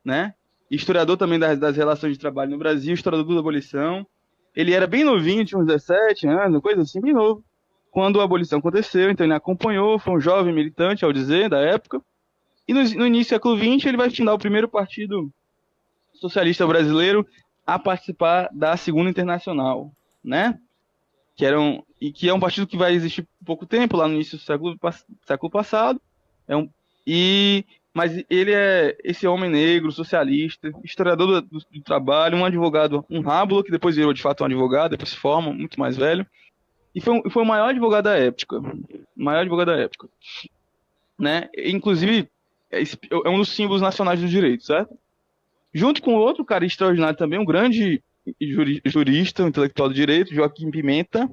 né? Historiador também das relações de trabalho no Brasil, historiador da abolição. Ele era bem novinho, tinha uns 17 anos, coisa assim, bem novo, quando a abolição aconteceu, então ele acompanhou, foi um jovem militante, ao dizer, da época. E no início do século XX, ele vai fundar o primeiro partido socialista brasileiro a participar da Segunda Internacional, né? Que é um partido que vai existir por pouco tempo, lá no início do século passado. Mas ele é esse homem negro, socialista, historiador do trabalho, um advogado, um rábulo, que depois virou de fato um advogado, depois se forma, muito mais velho. E foi o maior advogado da época. Né? Inclusive, é um dos símbolos nacionais do direito, certo? Junto com outro cara extraordinário também, um grande jurista, um intelectual do direito, Joaquim Pimenta,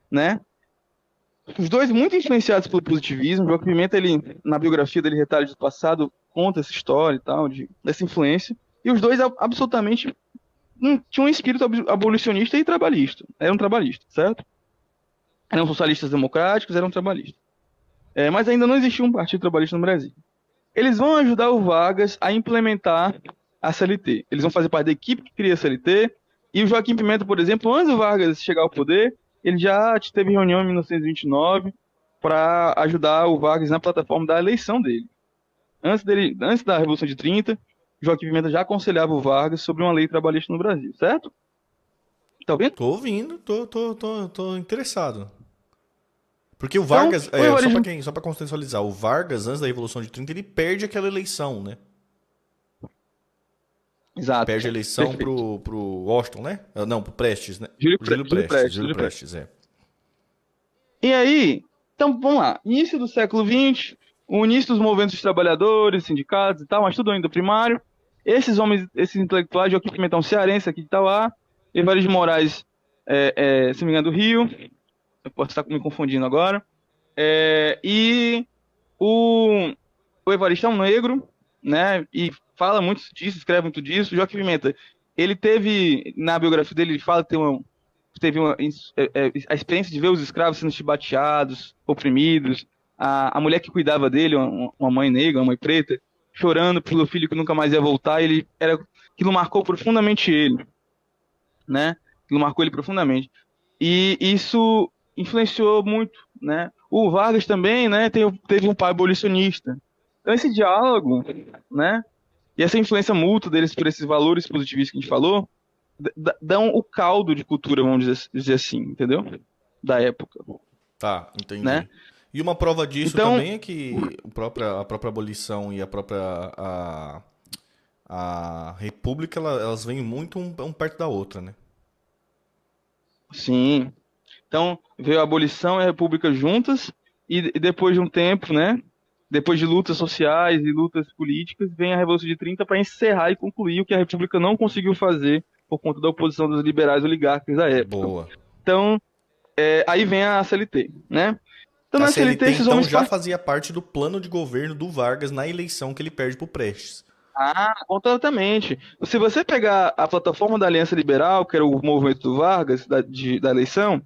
né? Os dois muito influenciados pelo positivismo. Joaquim Pimenta, ele, na biografia dele, Retalhos do Passado, conta essa história e tal, dessa influência. E os dois absolutamente tinham um espírito abolicionista e trabalhista. Eram trabalhistas, certo? Eram socialistas democráticos, eram trabalhistas. Mas ainda não existia um partido trabalhista no Brasil. Eles vão ajudar o Vargas a implementar a CLT. Eles vão fazer parte da equipe que cria a CLT. E o Joaquim Pimenta, por exemplo, antes do Vargas chegar ao poder, ele já teve reunião em 1929 para ajudar o Vargas na plataforma da eleição dele. Antes da Revolução de 30, Joaquim Pimenta já aconselhava o Vargas sobre uma lei trabalhista no Brasil, certo? Tá ouvindo? Tô ouvindo, tô interessado. Porque o Vargas, só para contextualizar, o Vargas, antes da Revolução de 30, ele perde aquela eleição, né? Exato. Perde a eleição pro Washington, né? Não, pro Prestes, né? Júlio Prestes, é. E aí, então vamos lá. Início do século XX, o início dos movimentos dos trabalhadores, sindicatos e tal, mas tudo ainda primário. Esses homens, esses intelectuais, Joaquim Pimentão cearense aqui de Itauá, Evaristo de Moraes, se não me engano, do Rio, eu posso estar me confundindo agora, e o Evaristo é um negro, né, e fala muito disso, escreve muito disso. Joaquim Pimenta, ele teve, na biografia dele, ele fala que teve a experiência de ver os escravos sendo chibateados, oprimidos, a mulher que cuidava dele, uma mãe negra, uma mãe preta, chorando pelo filho que nunca mais ia voltar. Aquilo marcou profundamente ele, né? Aquilo marcou ele profundamente. E isso influenciou muito, né? O Vargas também, né, teve um pai abolicionista. Então esse diálogo, né, e essa influência mútua deles por esses valores positivistas que a gente falou, dão o caldo de cultura, vamos dizer assim, entendeu? Da época. Tá, entendi. Né? E uma prova disso então, também é que a própria abolição e a própria a república, elas vêm muito um perto da outra, né? Sim. Então, veio a abolição e a república juntas, e depois de um tempo, né? depois de lutas sociais e lutas políticas, vem a Revolução de 30 para encerrar e concluir o que a República não conseguiu fazer por conta da oposição dos liberais oligarcas da época. Boa. Então, aí vem a CLT, né? Então, A na CLT, esses então, homens já fazia parte do plano de governo do Vargas na eleição que ele perde pro Prestes. completamente. Se você pegar a plataforma da Aliança Liberal, que era o movimento do Vargas, da eleição,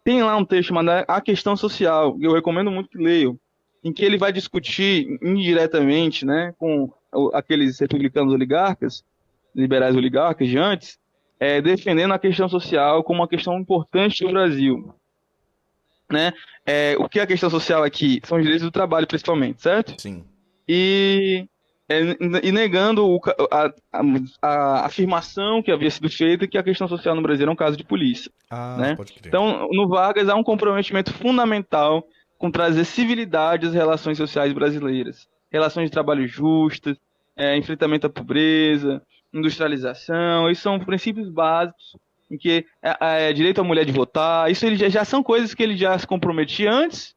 tem lá um texto chamado A Questão Social, que eu recomendo muito que leiam, em que ele vai discutir indiretamente, né, com aqueles republicanos oligarcas, liberais oligarcas de antes, defendendo a questão social como uma questão importante do Brasil. Né? O que é a questão social aqui? São os direitos do trabalho, principalmente, certo? Sim. E negando a afirmação que havia sido feita que a questão social no Brasil era um caso de polícia. Né? Pode crer. Então, no Vargas há um comprometimento fundamental com trazer civilidade às relações sociais brasileiras. Relações de trabalho justas, enfrentamento à pobreza, industrialização, esses são princípios básicos em que direito à mulher de votar, isso ele já são coisas que ele já se comprometia antes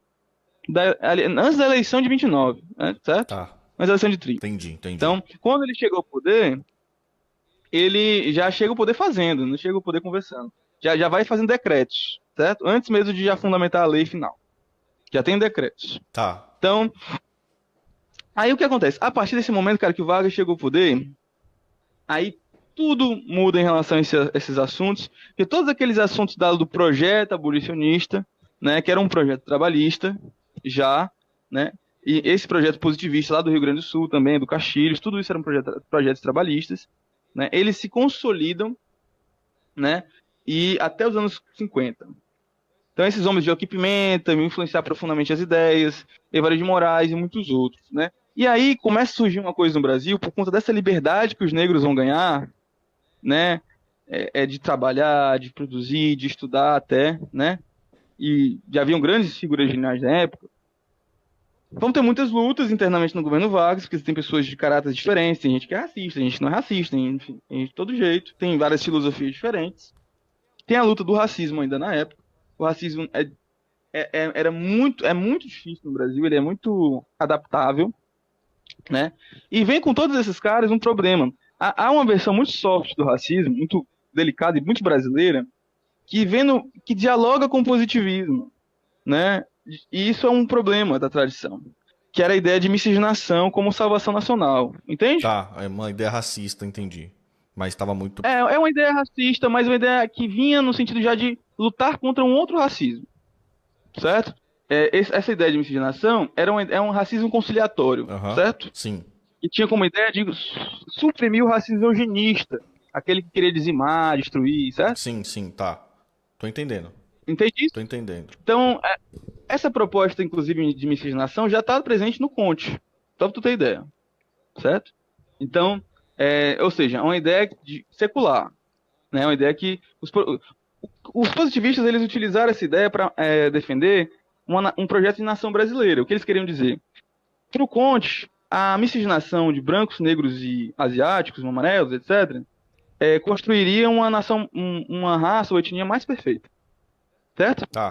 da eleição de 29, né, certo? Tá. Antes da eleição de 30. Entendi. Então, quando ele chegou ao poder, ele já chega ao poder fazendo, não chega ao poder conversando. Já vai fazendo decretos, certo? Antes mesmo de já fundamentar a lei final. Já tem decretos. Tá. Então, aí o que acontece? A partir desse momento, cara, que o Vargas chegou ao poder, aí tudo muda em relação a esses assuntos, porque todos aqueles assuntos dados do projeto abolicionista, né, que era um projeto trabalhista, já, né, e esse projeto positivista lá do Rio Grande do Sul também, do Castilhos, tudo isso eram projetos trabalhistas, né, eles se consolidam, né, e até os anos 50. Então esses homens de Joaquim Pimenta me influenciaram profundamente as ideias, Evaristo de Moraes e muitos outros, né. E aí começa a surgir uma coisa no Brasil, por conta dessa liberdade que os negros vão ganhar, né, de trabalhar, de produzir, de estudar até, né, e já haviam grandes figuras geniais na época. Vão ter muitas lutas internamente no governo Vargas, porque tem pessoas de caráteres diferentes, tem gente que é racista, tem gente que não é racista, enfim, tem de todo jeito, tem várias filosofias diferentes. Tem a luta do racismo ainda na época. O racismo é muito difícil no Brasil, ele é muito adaptável, né, e vem com todos esses caras um problema. Há uma versão muito soft do racismo, muito delicada e muito brasileira, que dialoga com o positivismo, né? E isso é um problema da tradição, que era a ideia de miscigenação como salvação nacional, entende? Tá, é uma ideia racista, entendi. Mas estava muito... É uma ideia racista, mas uma ideia que vinha no sentido já de lutar contra um outro racismo, certo? Essa ideia de miscigenação é um racismo conciliatório, certo? Sim. E tinha como ideia de suprimir o racismo eugenista, aquele que queria dizimar, destruir, certo? Sim, tá. Tô entendendo. Entende isso? Tô entendendo. Então, essa proposta, inclusive, de miscigenação já está presente no Conte, só para tu ter ideia, certo? Então, ou seja, é uma ideia secular, né? Uma ideia que os positivistas eles utilizaram essa ideia para defender um projeto de nação brasileira. O que eles queriam dizer? Para o Conte, a miscigenação de brancos, negros e asiáticos, amarelos, etc., construiria uma nação, uma raça ou etnia mais perfeita. Certo? Tá.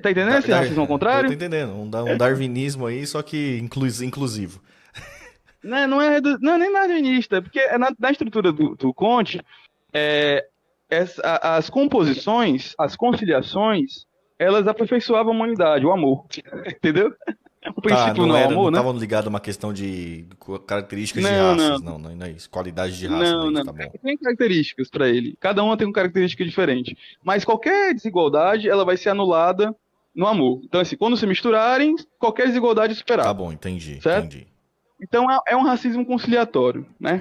Tá entendendo esse racismo ao contrário? Tô entendendo. Um darwinismo aí, só que inclusivo. Não é nem darwinista, porque na estrutura do Conte, as composições, as conciliações, elas aperfeiçoavam a humanidade, o amor. Entendeu? O princípio não amor, né? Não estavam ligados a uma questão de características de raças, não é isso. Qualidade de raça, não. Tá bom. Tem características para ele. Cada uma tem uma característica diferente. Mas qualquer desigualdade, ela vai ser anulada no amor. Então, assim, quando se misturarem, qualquer desigualdade é superada. Tá bom, entendi. Então, é um racismo conciliatório, né?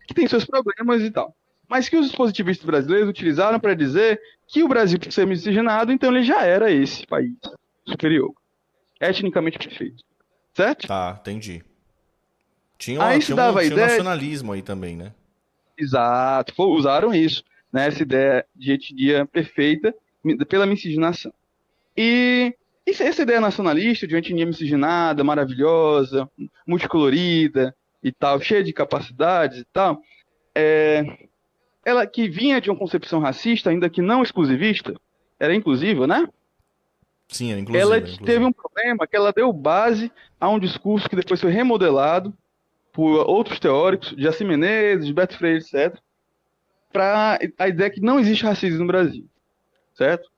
Que tem seus problemas e tal. Mas que os positivistas brasileiros utilizaram para dizer que o Brasil, por ser miscigenado, então ele já era esse país superior. Etnicamente perfeito. Certo? Tá, entendi. Tinha um nacionalismo aí também, né? Exato. Usaram isso, né? Essa ideia de etnia perfeita pela miscigenação. E essa ideia nacionalista de uma etnia miscigenada, maravilhosa, multicolorida e tal, cheia de capacidades e tal, ela que vinha de uma concepção racista, ainda que não exclusivista, era inclusiva, né? Sim, é Ela inclusiva, é teve inclusiva. um problema que ela deu base a um discurso que depois foi remodelado por outros teóricos, de Jaci Menezes, Gilberto Freire, etc., para a ideia que não existe racismo no Brasil, certo?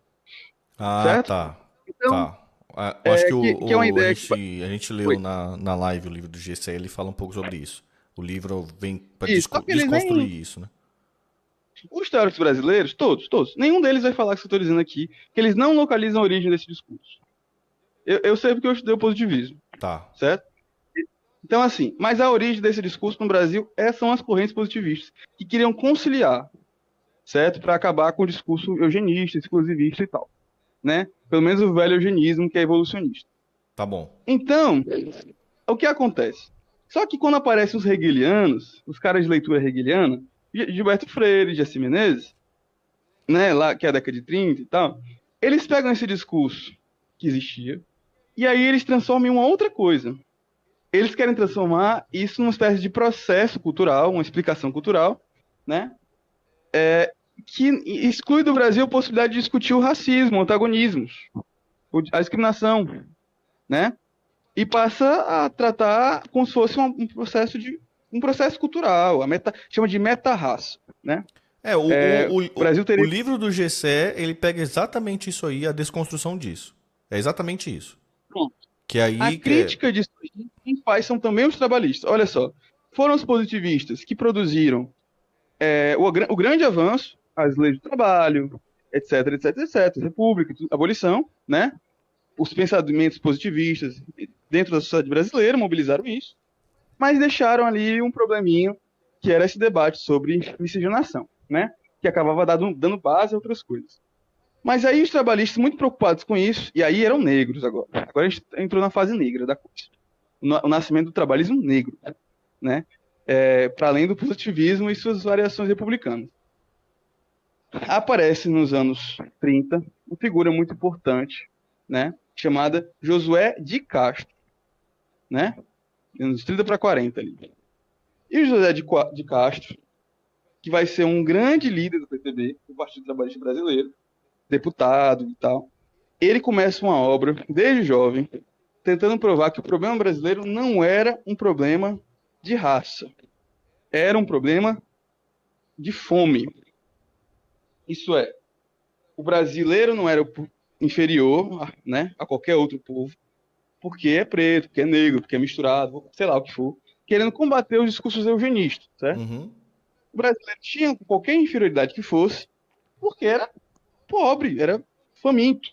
Ah, Certo? tá. Então, Tá. Ah, eu acho que que é uma a ideia que... gente, a gente leu Foi. na live o livro do GCL, ele fala um pouco sobre isso. O livro vem para Isso. Só que eles nem... desconstruir isso, né? Os teóricos brasileiros, todos, nenhum deles vai falar que eu estou dizendo aqui, que eles não localizam a origem desse discurso. Eu sei porque eu estudei o positivismo, Tá. certo? Então, assim, mas a origem desse discurso no Brasil são as correntes positivistas, que queriam conciliar, certo? Para acabar com o discurso eugenista, exclusivista e tal, né? Pelo menos o velho eugenismo, que é evolucionista. Tá bom. Então, o que acontece? Só que quando aparecem os hegelianos, os caras de leitura hegeliana, Gilberto Freire, Jaci Menezes, né, lá que é a década de 30 e tal, eles pegam esse discurso que existia e aí eles transformam em uma outra coisa. Eles querem transformar isso numa espécie de processo cultural, uma explicação cultural, né, que exclui do Brasil a possibilidade de discutir o racismo, o antagonismo, a discriminação, né, e passa a tratar como se fosse um processo cultural, chama de meta-raça, né? É, O Brasil o teria... livro do GCE, ele pega exatamente isso aí, a desconstrução disso. É exatamente isso. Que A aí, crítica disso aí, quem faz são também os trabalhistas. Olha só, foram os positivistas que produziram o grande avanço, as leis do trabalho, etc, etc, etc, república, abolição, né? Os pensamentos positivistas dentro da sociedade brasileira mobilizaram isso, mas deixaram ali um probleminho, que era esse debate sobre miscigenação, né? Que acabava dando base a outras coisas. Mas aí os trabalhistas, muito preocupados com isso, e aí eram negros agora. Agora a gente entrou na fase negra da coisa. O nascimento do trabalhismo negro, né? Para além do positivismo e suas variações republicanas. Aparece nos anos 30 uma figura muito importante, né? Chamada Josué de Castro, né? Anos 30 para 40 ali. E o José de Castro, que vai ser um grande líder do PTB, do Partido Trabalhista Brasileiro, deputado e tal, ele começa uma obra, desde jovem, tentando provar que o problema brasileiro não era um problema de raça, era um problema de fome. Isso é, o brasileiro não era inferior, né, a qualquer outro povo, porque é preto, porque é negro, porque é misturado, sei lá o que for, querendo combater os discursos eugenistas, certo? uhum. O brasileiro tinha qualquer inferioridade que fosse, porque era pobre, era faminto,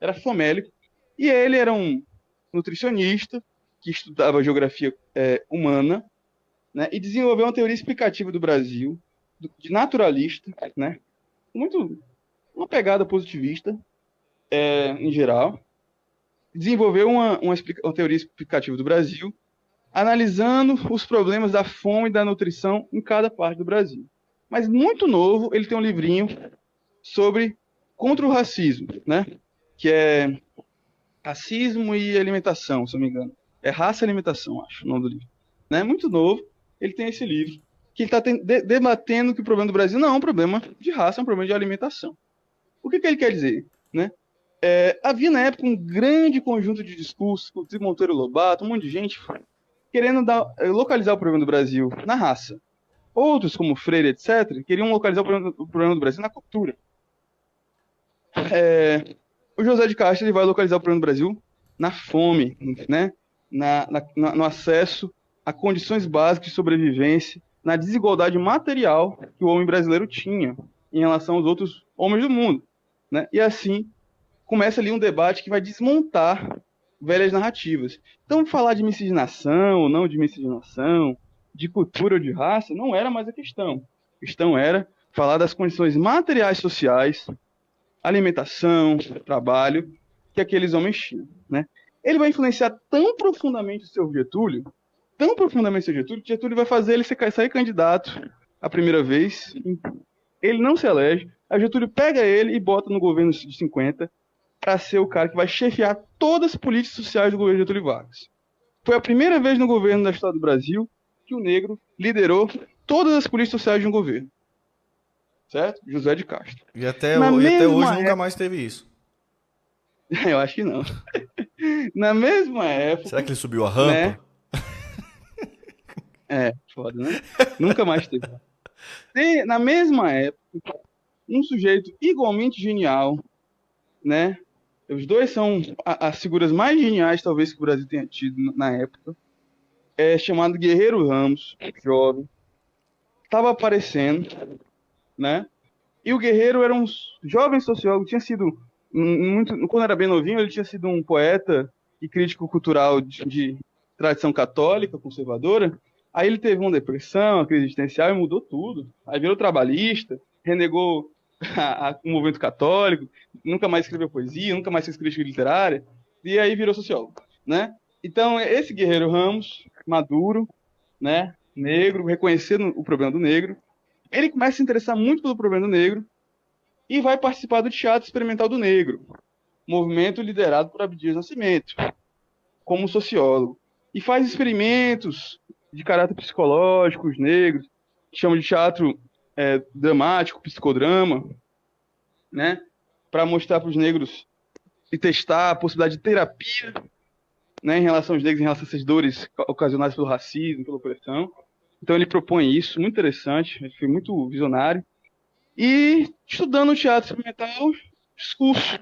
era famélico. E ele era um nutricionista que estudava geografia humana, né, e desenvolveu uma teoria explicativa do Brasil, de naturalista, né, muito uma pegada positivista em geral. Desenvolveu uma teoria explicativa do Brasil, analisando os problemas da fome e da nutrição em cada parte do Brasil. Mas muito novo, ele tem um livrinho sobre contra o racismo, né? Que é Racismo e Alimentação, se eu não me engano. É Raça e Alimentação, acho, o nome do livro. Né? Muito novo, ele tem esse livro, que ele está debatendo que o problema do Brasil não é um problema de raça, é um problema de alimentação. O que ele quer dizer? Né? Havia na época um grande conjunto de discursos, com o Monteiro Lobato, um monte de gente querendo localizar o problema do Brasil na raça. Outros, como Freire, etc., queriam localizar o problema do Brasil na cultura. O José de Castro ele vai localizar o problema do Brasil na fome, né? No acesso a condições básicas de sobrevivência, na desigualdade material que o homem brasileiro tinha em relação aos outros homens do mundo, né? E assim começa ali um debate que vai desmontar velhas narrativas. Então, falar de miscigenação ou não de miscigenação, de cultura ou de raça, não era mais a questão. A questão era falar das condições materiais sociais, alimentação, trabalho, que aqueles homens tinham, né? Ele vai influenciar tão profundamente o seu Getúlio, que Getúlio vai fazer ele sair candidato a primeira vez. Ele não se elege, a Getúlio pega ele e bota no governo de 50 para ser o cara que vai chefiar todas as políticas sociais do governo Getúlio Vargas. Foi a primeira vez no governo da história do Brasil que o negro liderou todas as políticas sociais de um governo. Certo? José de Castro. E até hoje nunca Época, mais teve isso. Eu acho que não. Na mesma Será época, que ele subiu a né? rampa? É, foda, né? Nunca mais teve. Na mesma época, um sujeito igualmente genial, né? Os dois são as figuras mais geniais, talvez, que o Brasil tenha tido na época. É chamado Guerreiro Ramos, jovem. Estava aparecendo, né? E o Guerreiro era um jovem sociólogo, tinha sido muito, quando era bem novinho, ele tinha sido um poeta e crítico cultural de tradição católica, conservadora. Aí ele teve uma depressão, uma crise existencial e mudou tudo. Aí virou trabalhista, renegou o movimento católico, nunca mais escreveu poesia, nunca mais fez crítica literária, e aí virou sociólogo, né? Então, esse Guerreiro Ramos, maduro, né, negro, reconhecendo o problema do negro, ele começa a se interessar muito pelo problema do negro e vai participar do Teatro Experimental do Negro, movimento liderado por Abdias Nascimento, como sociólogo. E faz experimentos de caráter psicológico, os negros, que chama de teatro dramático, psicodrama, né? Para mostrar para os negros e testar a possibilidade de terapia, né, em relação aos negros, em relação a essas dores ocasionadas pelo racismo, pela opressão. Então ele propõe isso, muito interessante, ele foi muito visionário. E estudando o teatro experimental, discurso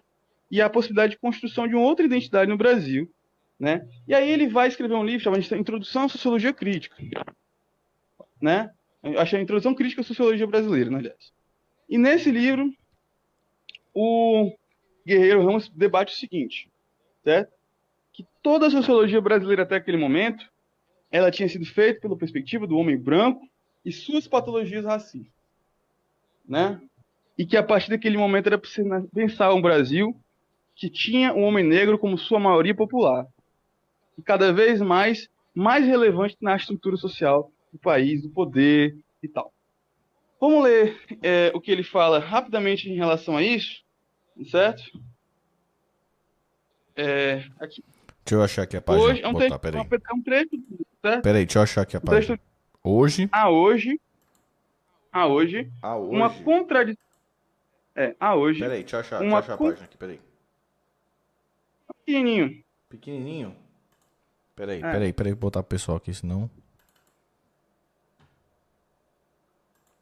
e a possibilidade de construção de uma outra identidade no Brasil, né? E aí ele vai escrever um livro chamado Introdução à Sociologia Crítica, né? Acho a Introdução Crítica à Sociologia Brasileira, né, aliás. E nesse livro, o Guerreiro Ramos debate o seguinte, certo? Que toda a sociologia brasileira até aquele momento, ela tinha sido feita pela perspectiva do homem branco e suas patologias racistas, né? E que a partir daquele momento era preciso pensar um Brasil que tinha o homem negro como sua maioria popular, e cada vez mais relevante na estrutura social do país, do poder e tal. Vamos ler o que ele fala rapidamente em relação a isso, certo? Aqui. Deixa eu achar aqui a página Hoje pra é um botar, trecho, peraí. é um trecho, certo? Peraí, deixa eu achar aqui a Um trecho página. Hoje. a hoje, Ah, uma hoje. contradição. A hoje, Peraí, deixa eu uma achar a página aqui, peraí. pequenininho. Pequenininho. Peraí, É. vou botar pro pessoal aqui, senão.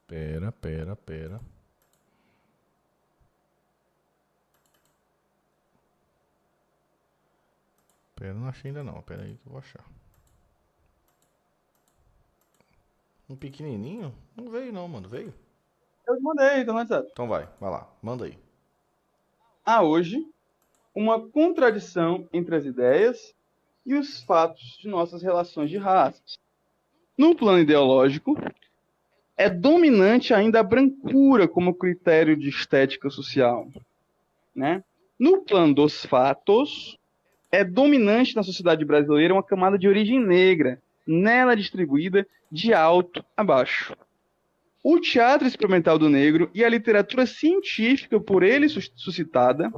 Pera. Pera, não achei ainda não. Pera aí que eu vou achar. Um pequenininho? Não veio não, mano. Veio? Eu mandei, então, WhatsApp. Então vai lá. Manda aí. Há hoje uma contradição entre as ideias e os fatos de nossas relações de raças. No plano ideológico, é dominante ainda a brancura como critério de estética social, né? No plano dos fatos, é dominante na sociedade brasileira uma camada de origem negra, nela distribuída de alto a baixo. O teatro experimental do negro e a literatura científica por ele suscitada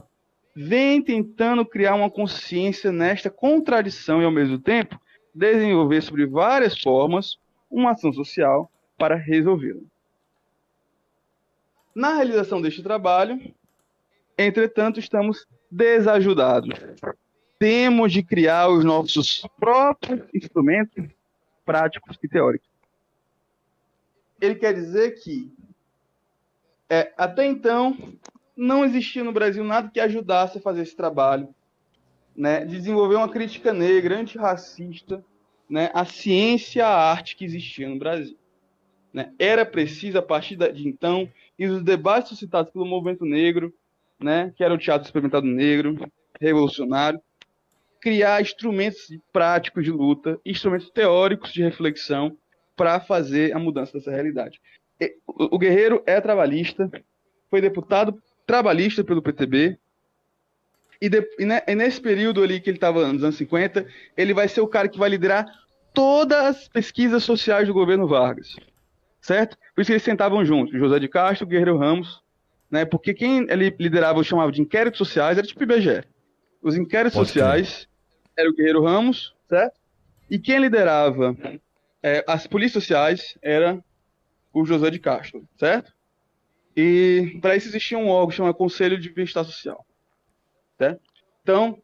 vem tentando criar uma consciência nesta contradição e, ao mesmo tempo, desenvolver sobre várias formas uma ação social para resolvê-la. Na realização deste trabalho, entretanto, estamos desajudados. Temos de criar os nossos próprios instrumentos práticos e teóricos. Ele quer dizer que, até então, não existia no Brasil nada que ajudasse a fazer esse trabalho, né, de desenvolver uma crítica negra, antirracista, né, à ciência e à arte que existia no Brasil. Né? Era preciso, a partir de então, e os debates suscitados pelo movimento negro, né, que era o teatro experimentado negro, revolucionário, criar instrumentos práticos de luta, instrumentos teóricos de reflexão para fazer a mudança dessa realidade. O Guerreiro é trabalhista, foi deputado trabalhista pelo PTB, e nesse período ali que ele estava nos anos 50, ele vai ser o cara que vai liderar todas as pesquisas sociais do governo Vargas, certo? Por isso que eles sentavam juntos, José de Castro, Guerreiro Ramos, né? Porque quem ele liderava, chamava de inquéritos sociais, era tipo IBGE. Os inquéritos sociais era o Guerreiro Ramos, certo? E quem liderava as polícias sociais era o José de Castro, certo? E para isso existia um órgão chamado Conselho de Bem-Estar Social, certo? Então,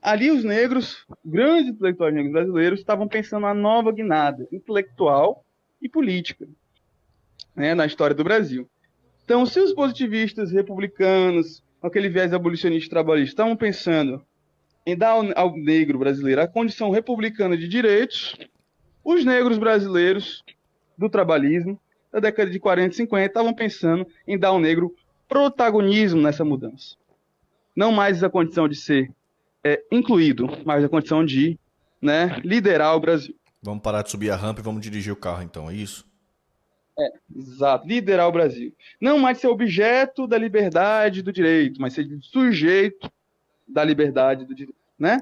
ali os negros, grandes intelectuais negros brasileiros, estavam pensando uma nova guinada intelectual e política, né, na história do Brasil. Então, se os positivistas republicanos, aquele viés abolicionista e trabalhista, estavam pensando em dar ao negro brasileiro a condição republicana de direitos, os negros brasileiros do trabalhismo, da década de 40 e 50, estavam pensando em dar ao negro protagonismo nessa mudança. Não mais a condição de ser incluído, mas a condição de, né, liderar o Brasil. Vamos parar de subir a rampa e vamos dirigir o carro, então, é isso? Exato, liderar o Brasil. Não mais ser objeto da liberdade e do direito, mas ser sujeito da liberdade e do direito, né?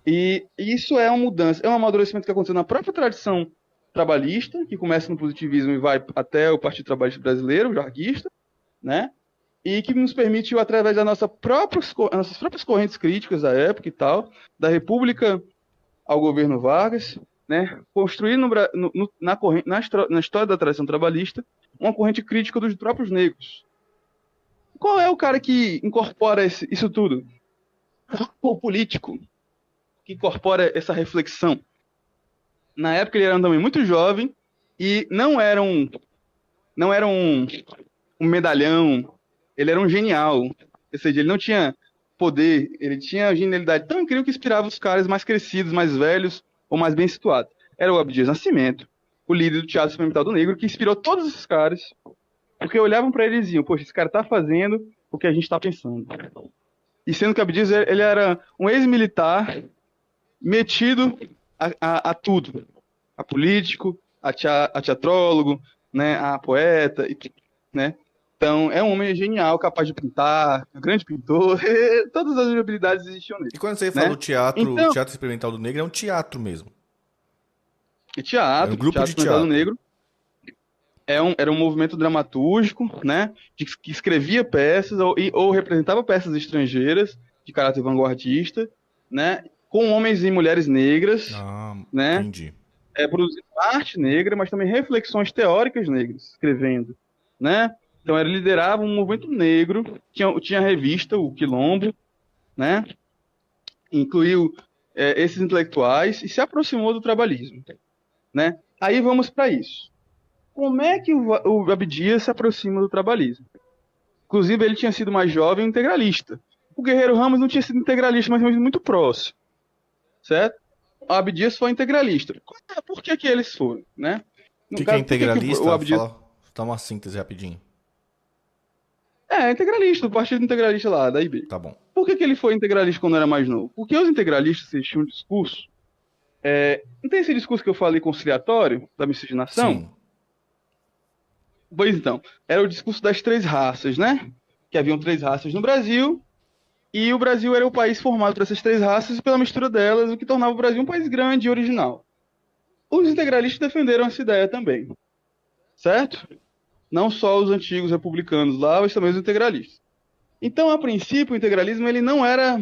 E isso é uma mudança, é um amadurecimento que aconteceu na própria tradição trabalhista, que começa no positivismo e vai até o Partido Trabalhista Brasileiro, o jarguista, né? E que nos permitiu, através das nossas próprias correntes críticas da época e tal, da República ao governo Vargas, né, construir na história da tradição trabalhista uma corrente crítica dos próprios negros. Qual é o cara que incorpora isso tudo? O político que incorpora essa reflexão. Na época ele era também muito jovem e não era um medalhão, ele era um genial. Ou seja, ele não tinha poder, ele tinha a genialidade tão incrível que inspirava os caras mais crescidos, mais velhos ou mais bem situados. Era o Abdias Nascimento, o líder do Teatro Experimental do Negro, que inspirou todos esses caras, porque olhavam para ele e diziam, poxa, esse cara tá fazendo o que a gente tá pensando. E sendo que Abdias, ele era um ex-militar metido a tudo, a político, a teatrólogo, né, a poeta, né? Então, é um homem genial, capaz de pintar, um grande pintor, todas as habilidades existiam nele. E quando você né? fala teatro, Então, Teatro Experimental do Negro, é um teatro mesmo. Teatro, É um grupo Teatro de Experimental do teatro. Negro, era um movimento dramatúrgico, né, que escrevia peças ou representava peças estrangeiras de caráter vanguardista, né, com homens e mulheres negras, né, Entendi. Produzindo arte negra, mas também reflexões teóricas negras, escrevendo, né. Então ele liderava um movimento negro, tinha a revista, o Quilombo, né, incluiu esses intelectuais e se aproximou do trabalhismo, né. Aí vamos para isso. Como é que o Abdias se aproxima do trabalhismo? Inclusive, ele tinha sido mais jovem integralista. O Guerreiro Ramos não tinha sido integralista, mas muito próximo. Certo? O Abdias foi integralista. Por que eles foram? Né? O que é integralista? O Abdias... Dá uma síntese rapidinho. Integralista, o partido integralista lá, da IB. Tá bom. Por que ele foi integralista quando era mais novo? Porque os integralistas tinham um discurso... não tem esse discurso que eu falei conciliatório, da miscigenação? Sim. Pois então, era o discurso das três raças, né? Que haviam três raças no Brasil, e o Brasil era o país formado por essas três raças e pela mistura delas, o que tornava o Brasil um país grande e original. Os integralistas defenderam essa ideia também, certo? Não só os antigos republicanos lá, mas também os integralistas. Então, a princípio, o integralismo, ele não era...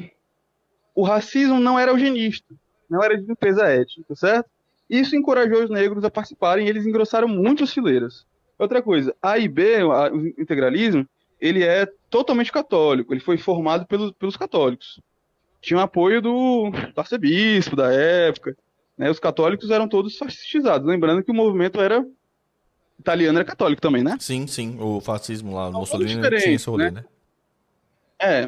O racismo não era eugenista, não era de limpeza étnica, certo? Isso encorajou os negros a participarem e eles engrossaram muito as fileiras. Outra coisa, a IB, o integralismo, ele é totalmente católico, ele foi formado pelos católicos. Tinha o apoio do arcebispo da época, né? Os católicos eram todos fascistizados, lembrando que o movimento italiano era católico também, né? Sim, o fascismo lá, o Então, Mussolini tinha esse rolê, né?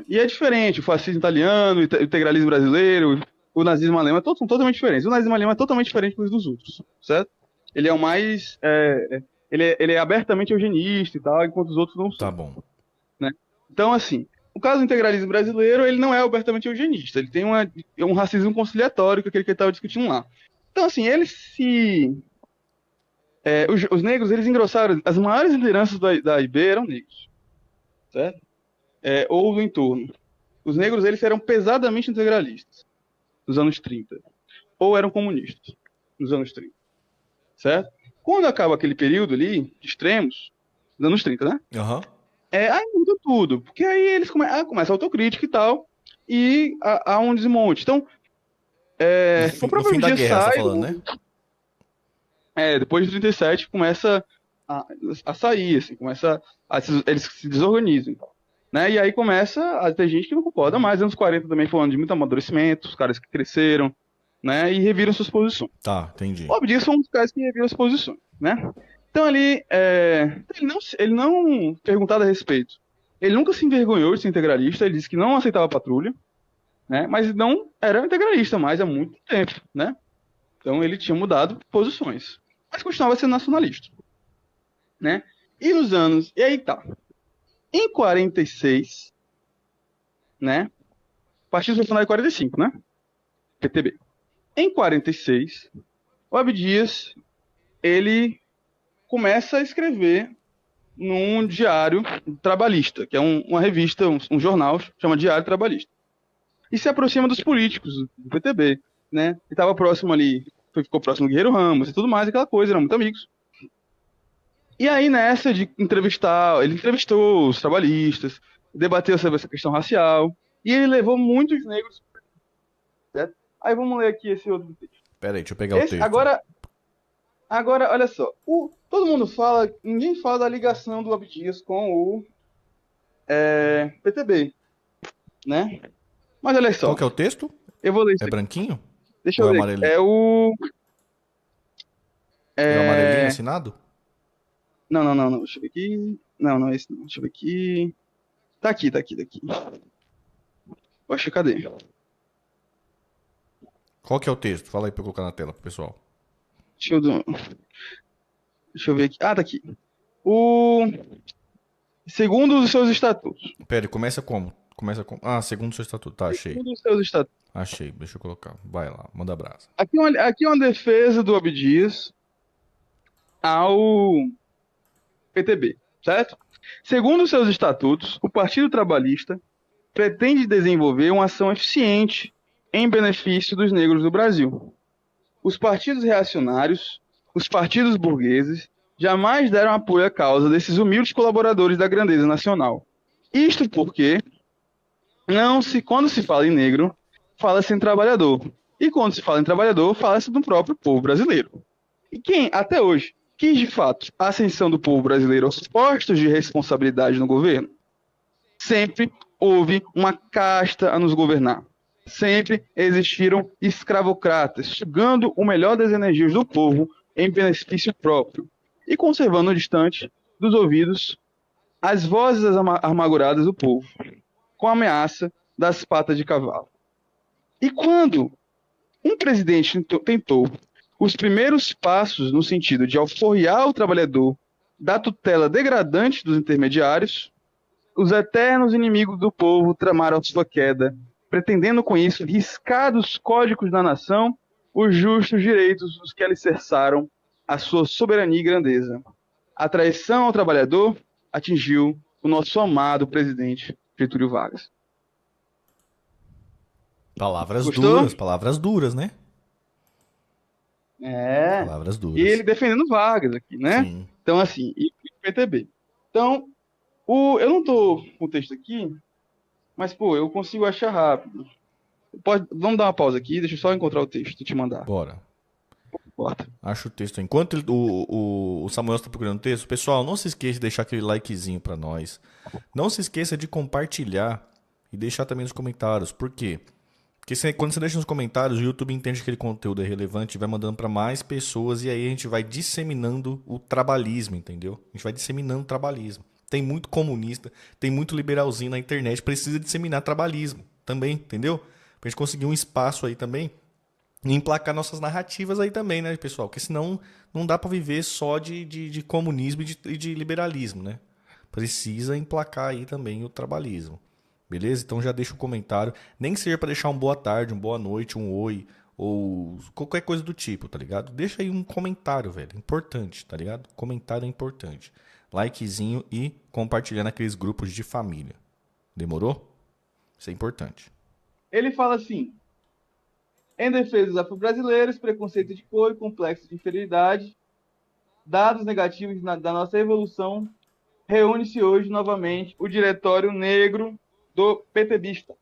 E é diferente, o fascismo italiano, o integralismo brasileiro, o nazismo alemão são totalmente diferentes. O nazismo alemão é totalmente diferente dos outros, certo? Ele é o mais... Ele é abertamente eugenista e tal, enquanto os outros não são. Tá bom. Né? Então, assim, o caso do integralismo brasileiro, ele não é abertamente eugenista, ele tem um racismo conciliatório, que é aquele que ele estava discutindo lá. Então, assim, os negros, eles engrossaram, as maiores lideranças da IB eram negros, certo? Ou do entorno. Os negros, eles eram pesadamente integralistas, nos anos 30, ou eram comunistas, nos anos 30, certo? Quando acaba aquele período ali, de extremos, nos anos 30, né? Aham. Aí muda tudo, porque aí eles começam a autocrítica e tal, e há um desmonte. Então, No fim da guerra, você tá falando, né? Depois de 37 começa a sair, assim, eles se desorganizam. né? E aí começa a ter gente que não concorda mais. Anos 40 também falando de muito amadurecimento, os caras que cresceram, né? E reviram suas posições. Tá, entendi. O Abdias foi um dos caras que reviu as posições, né? Então ali, ele não perguntado a respeito. Ele nunca se envergonhou de ser integralista, ele disse que não aceitava patrulha, né? Mas não era integralista mais há muito tempo, né? Então ele tinha mudado posições, mas continuava sendo nacionalista, né? E nos anos, e aí tá. Em 46, né? Partido Revolucionário 45, né? PTB. Em 46, o Abdias, ele começa a escrever num diário trabalhista, que é uma revista, um jornal, chama Diário Trabalhista. E se aproxima dos políticos do PTB, né? Ele estava próximo ali, ficou próximo do Guerreiro Ramos e tudo mais, aquela coisa, eram muito amigos. E aí, nessa de entrevistar, ele entrevistou os trabalhistas, debateu sobre essa questão racial, e ele levou muitos negros. Certo? Aí vamos ler aqui esse outro texto. Pera aí, deixa eu pegar o texto. Agora, olha só. Todo mundo fala, ninguém fala da ligação do Abdias com o PTB, né? Mas olha só. Qual que é o texto? Eu vou ler isso É aqui. branquinho? Deixa Ou eu é ler. amarelinho? É o amarelinho assinado? Não. Deixa eu ver aqui. Não é esse não. Deixa eu ver aqui. Tá aqui. Poxa, cadê? Qual que é o texto? Fala aí pra eu colocar na tela pro pessoal. Deixa eu ver aqui. Ah, tá aqui. Segundo os seus estatutos. Pera, começa como? Ah, segundo o seu estatuto. Tá, achei. Segundo os seus estatutos. Achei, deixa eu colocar. Vai lá, manda brasa. Aqui é uma defesa do Abdias ao PTB, certo? Segundo os seus estatutos, o Partido Trabalhista pretende desenvolver uma ação eficiente em benefício dos negros do Brasil. Os partidos reacionários, os partidos burgueses, jamais deram apoio à causa desses humildes colaboradores da grandeza nacional. Isto porque, quando se fala em negro, fala-se em trabalhador. E quando se fala em trabalhador, fala-se do próprio povo brasileiro. E quem, até hoje, quis de fato a ascensão do povo brasileiro aos postos de responsabilidade no governo? Sempre houve uma casta a nos governar. Sempre existiram escravocratas, sugando o melhor das energias do povo em benefício próprio e conservando distante dos ouvidos as vozes amarguradas do povo, com a ameaça das patas de cavalo. E quando um presidente tentou os primeiros passos no sentido de alforriar o trabalhador da tutela degradante dos intermediários, os eternos inimigos do povo tramaram sua queda, pretendendo com isso riscar dos códigos da nação os justos direitos dos que alicerçaram a sua soberania e grandeza. A traição ao trabalhador atingiu o nosso amado presidente Getúlio Vargas. Palavras duras, né? Palavras duras. E ele defendendo Vargas aqui, né? Sim. Então, assim, e o PTB. Então, eu não tô com o texto aqui, mas, pô, eu consigo achar rápido. Vamos dar uma pausa aqui, deixa eu só encontrar o texto e te mandar. Bora. Importa. Acho o texto. Enquanto o Samuel está procurando o texto, pessoal, não se esqueça de deixar aquele likezinho para nós. Não se esqueça de compartilhar e deixar também nos comentários. Por quê? Porque quando você deixa nos comentários, o YouTube entende que aquele conteúdo é relevante e vai mandando para mais pessoas e aí a gente vai disseminando o trabalhismo, entendeu? A gente vai disseminando o trabalhismo. Tem muito comunista, tem muito liberalzinho na internet, precisa disseminar trabalhismo também, entendeu? Pra gente conseguir um espaço aí também e emplacar nossas narrativas aí também, né, pessoal? Porque senão não dá para viver só de comunismo e de liberalismo, né? Precisa emplacar aí também o trabalhismo. Beleza? Então já deixa um comentário. Nem que seja para deixar um boa tarde, uma boa noite, um oi, ou qualquer coisa do tipo, tá ligado? Deixa aí um comentário, velho. Importante, tá ligado? Comentário é importante. Likezinho e compartilhar naqueles grupos de família. Demorou? Isso é importante. Ele fala assim: em defesa dos afro-brasileiros, preconceito de cor e complexo de inferioridade, dados negativos da nossa evolução, reúne-se hoje novamente o Diretório Negro do PTBista.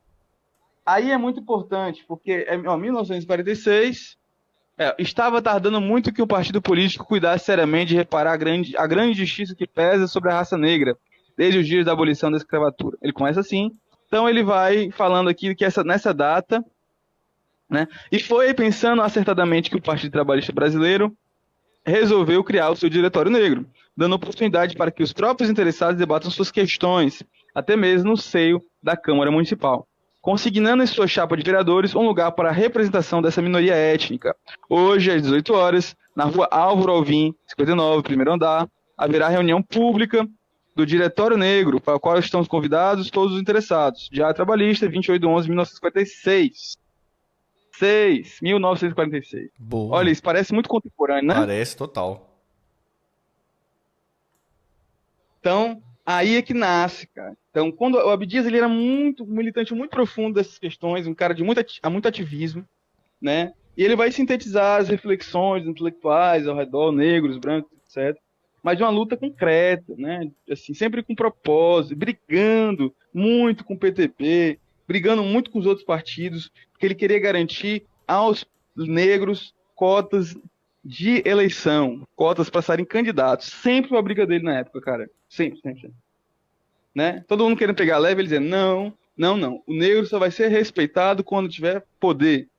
Aí é muito importante, porque em 1946 estava tardando muito que o partido político cuidasse seriamente de reparar a grande justiça que pesa sobre a raça negra, desde os dias da abolição da escravatura. Ele começa assim, então ele vai falando aqui que nessa data, né, e foi pensando acertadamente que o Partido Trabalhista Brasileiro resolveu criar o seu Diretório Negro, dando oportunidade para que os próprios interessados debatam suas questões, até mesmo no seio da Câmara Municipal, consignando em sua chapa de vereadores um lugar para a representação dessa minoria étnica. Hoje, às 18 horas, na rua Álvaro Alvim, 59, primeiro andar, haverá reunião pública do Diretório Negro, para o qual estão convidados todos os interessados. Diário Trabalhista, 28/11/1946. 1946. Boa. Olha, isso parece muito contemporâneo, né? Parece total. Então, aí é que nasce, cara. Então, quando o Abdias, ele era muito militante, muito profundo dessas questões, um cara de muito ativismo, né? E ele vai sintetizar as reflexões intelectuais ao redor, negros, brancos, etc. Mas de uma luta concreta, né? Assim, sempre com propósito, brigando muito com o PTB, brigando muito com os outros partidos, porque ele queria garantir aos negros cotas de eleição, cotas para serem candidatos. Sempre uma briga dele na época, cara. Sempre, sempre, sempre. Né? Todo mundo querendo pegar leve, ele dizendo, não, não, não. O negro só vai ser respeitado quando tiver poder.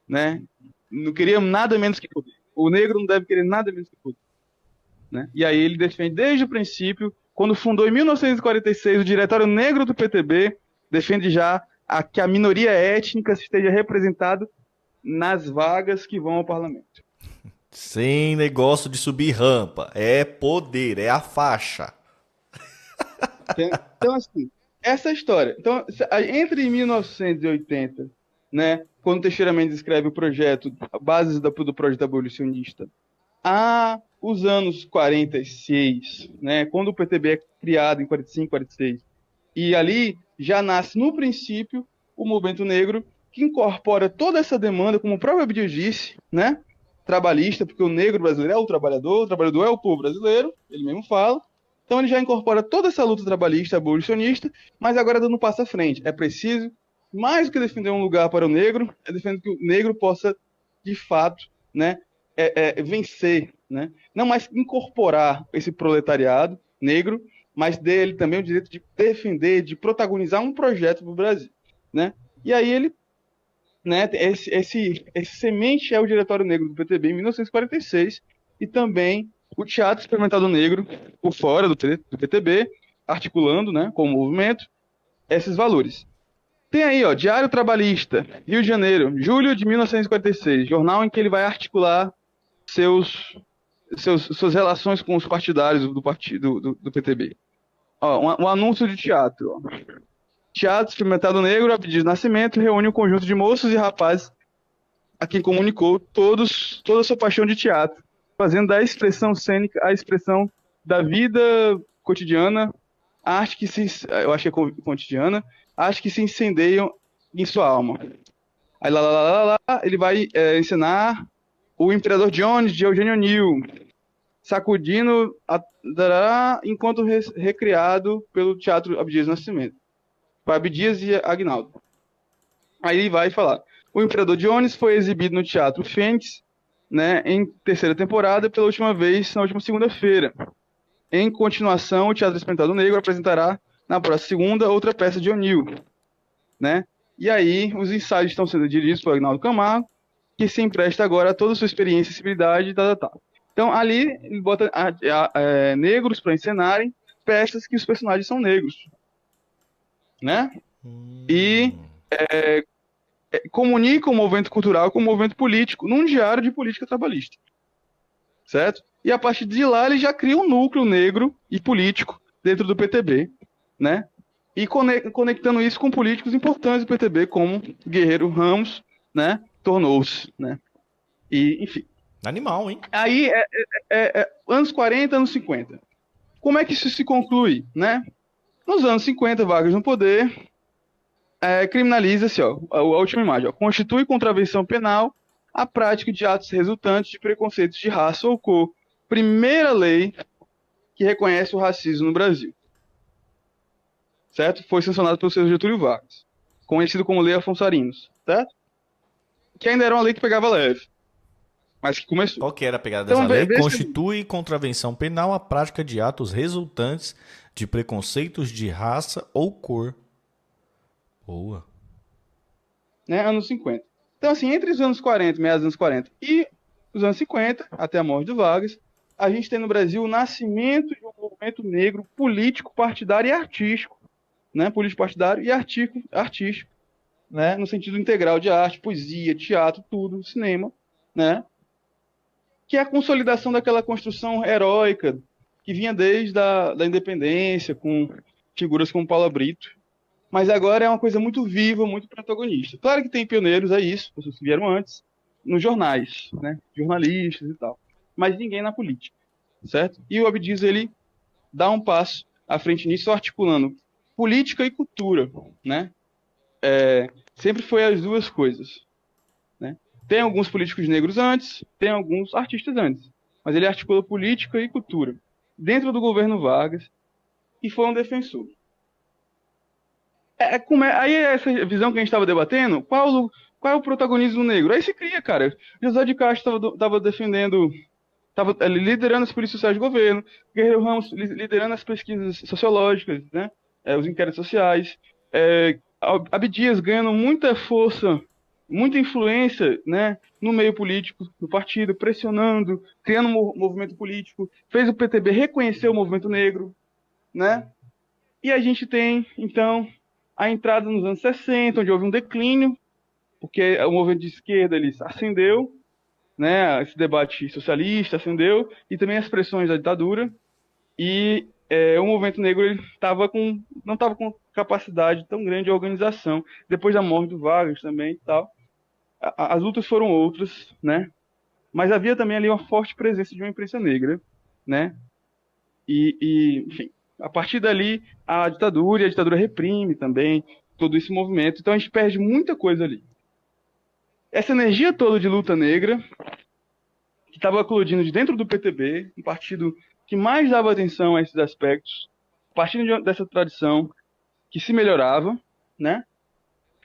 Né? Não queria nada menos que poder. O negro não deve querer nada menos que poder. Né? E aí ele defende desde o princípio, quando fundou em 1946 o Diretório Negro do PTB, defende já que a minoria étnica esteja representada nas vagas que vão ao parlamento. Sem negócio de subir rampa. É poder, é a faixa. Então, assim, essa é a história. Então, entre 1980, né, quando Teixeira Mendes escreve o projeto, a bases do projeto abolicionista, a os anos 46, né, quando o PTB é criado em 45, 46, e ali já nasce, no princípio, o movimento negro, que incorpora toda essa demanda, como o próprio Abdias disse, né, trabalhista, porque o negro brasileiro é o trabalhador é o povo brasileiro, ele mesmo fala. Então ele já incorpora toda essa luta trabalhista, abolicionista, mas agora dando um passo à frente. É preciso, mais do que defender um lugar para o negro, é defender que o negro possa, de fato, né, vencer, né? Não mais incorporar esse proletariado negro, mas dele também o direito de defender, de protagonizar um projeto para o Brasil. Né? E aí ele, né, esse semente é o Diretório Negro do PTB em 1946 e também o Teatro Experimental do Negro por fora do PTB, articulando, né, com o movimento, esses valores. Tem aí, ó, Diário Trabalhista, Rio de Janeiro, julho de 1946, jornal em que ele vai articular suas relações com os partidários do partido do PTB. Ó, um anúncio de teatro. Ó. Teatro Experimentado Negro, Abdias Nascimento, reúne um conjunto de moços e rapazes a quem comunicou toda a sua paixão de teatro, fazendo da expressão cênica a expressão da vida cotidiana, arte que eu acho que é cotidiana, arte que se incendeiam em sua alma. Aí lá, ele vai encenar o Imperador Jones, de Eugênio O'Neill, sacudindo enquanto recriado pelo Teatro Abdias Nascimento, para Abdias e Aguinaldo. Aí ele vai falar, o Imperador Jones foi exibido no Teatro Fênix, né, em terceira temporada, pela última vez, na última segunda-feira. Em continuação, o Teatro Experimentado Negro apresentará, na próxima segunda, outra peça de O'Neill. Né? E aí, os ensaios estão sendo dirigidos por Aguinaldo Camargo, que se empresta agora a toda a sua experiência e sensibilidade, Então, ali, ele bota negros para encenarem peças que os personagens são negros. Né? E comunica o movimento cultural com o movimento político num diário de política trabalhista. Certo? E a partir de lá ele já cria um núcleo negro e político dentro do PTB, né? E conectando isso com políticos importantes do PTB, como Guerreiro Ramos, né? Tornou-se, né? E, enfim. Animal, hein? Aí, anos 40, anos 50. Como é que isso se conclui, né? Nos anos 50, Vargas no poder, criminaliza-se, ó, a última imagem, ó, constitui contravenção penal a prática de atos resultantes de preconceitos de raça ou cor. Primeira lei que reconhece o racismo no Brasil. Certo? Foi sancionado pelo senhor Getúlio Vargas, conhecido como Lei Afonso Arinos, certo? Que ainda era uma lei que pegava leve. mas que começou. Qual que era a pegada Então, dessa lei? veja, Constitui contravenção penal a prática de atos resultantes de preconceitos de raça ou cor. Boa. né, anos 50. Então, assim, entre os anos 40, meados dos anos 40 e os anos 50, até a morte do Vargas, a gente tem no Brasil o nascimento de um movimento negro político, partidário e artístico, né, político partidário e artístico, né, no sentido integral de arte, poesia, teatro, tudo, cinema, né, que é a consolidação daquela construção heróica que vinha desde da independência, com figuras como Paula Brito, mas agora é uma coisa muito viva, muito protagonista. Claro que tem pioneiros a isso, pessoas que vieram antes, nos jornais, né, jornalistas e tal, mas ninguém na política, certo? E o Abdias, ele dá um passo à frente nisso, articulando política e cultura, né? Sempre foi as duas coisas, né? Tem alguns políticos negros antes, tem alguns artistas antes, mas ele articula política e cultura dentro do governo Vargas e foi um defensor. Aí essa visão que a gente estava debatendo, qual é o protagonismo negro? Aí se cria, cara. José de Castro estava defendendo, estava liderando as políticas sociais do governo, Guerreiro Ramos liderando as pesquisas sociológicas, né? Os inquéritos sociais, Abdias ganhando muita força, muita influência, né, no meio político do partido, pressionando, criando um movimento político, fez o PTB reconhecer o movimento negro, né? E a gente tem, então, a entrada nos anos 60, onde houve um declínio, porque o movimento de esquerda ele ascendeu, né, esse debate socialista ascendeu, e também as pressões da ditadura, e o movimento negro ele não estava com capacidade tão grande de organização, depois da morte do Vargas também e tal. As lutas foram outras, né, mas havia também ali uma forte presença de uma imprensa negra, né, enfim, a partir dali a ditadura reprime também todo esse movimento, então a gente perde muita coisa ali. Essa energia toda de luta negra, que estava eclodindo de dentro do PTB, um partido que mais dava atenção a esses aspectos, partindo dessa tradição que se melhorava, né?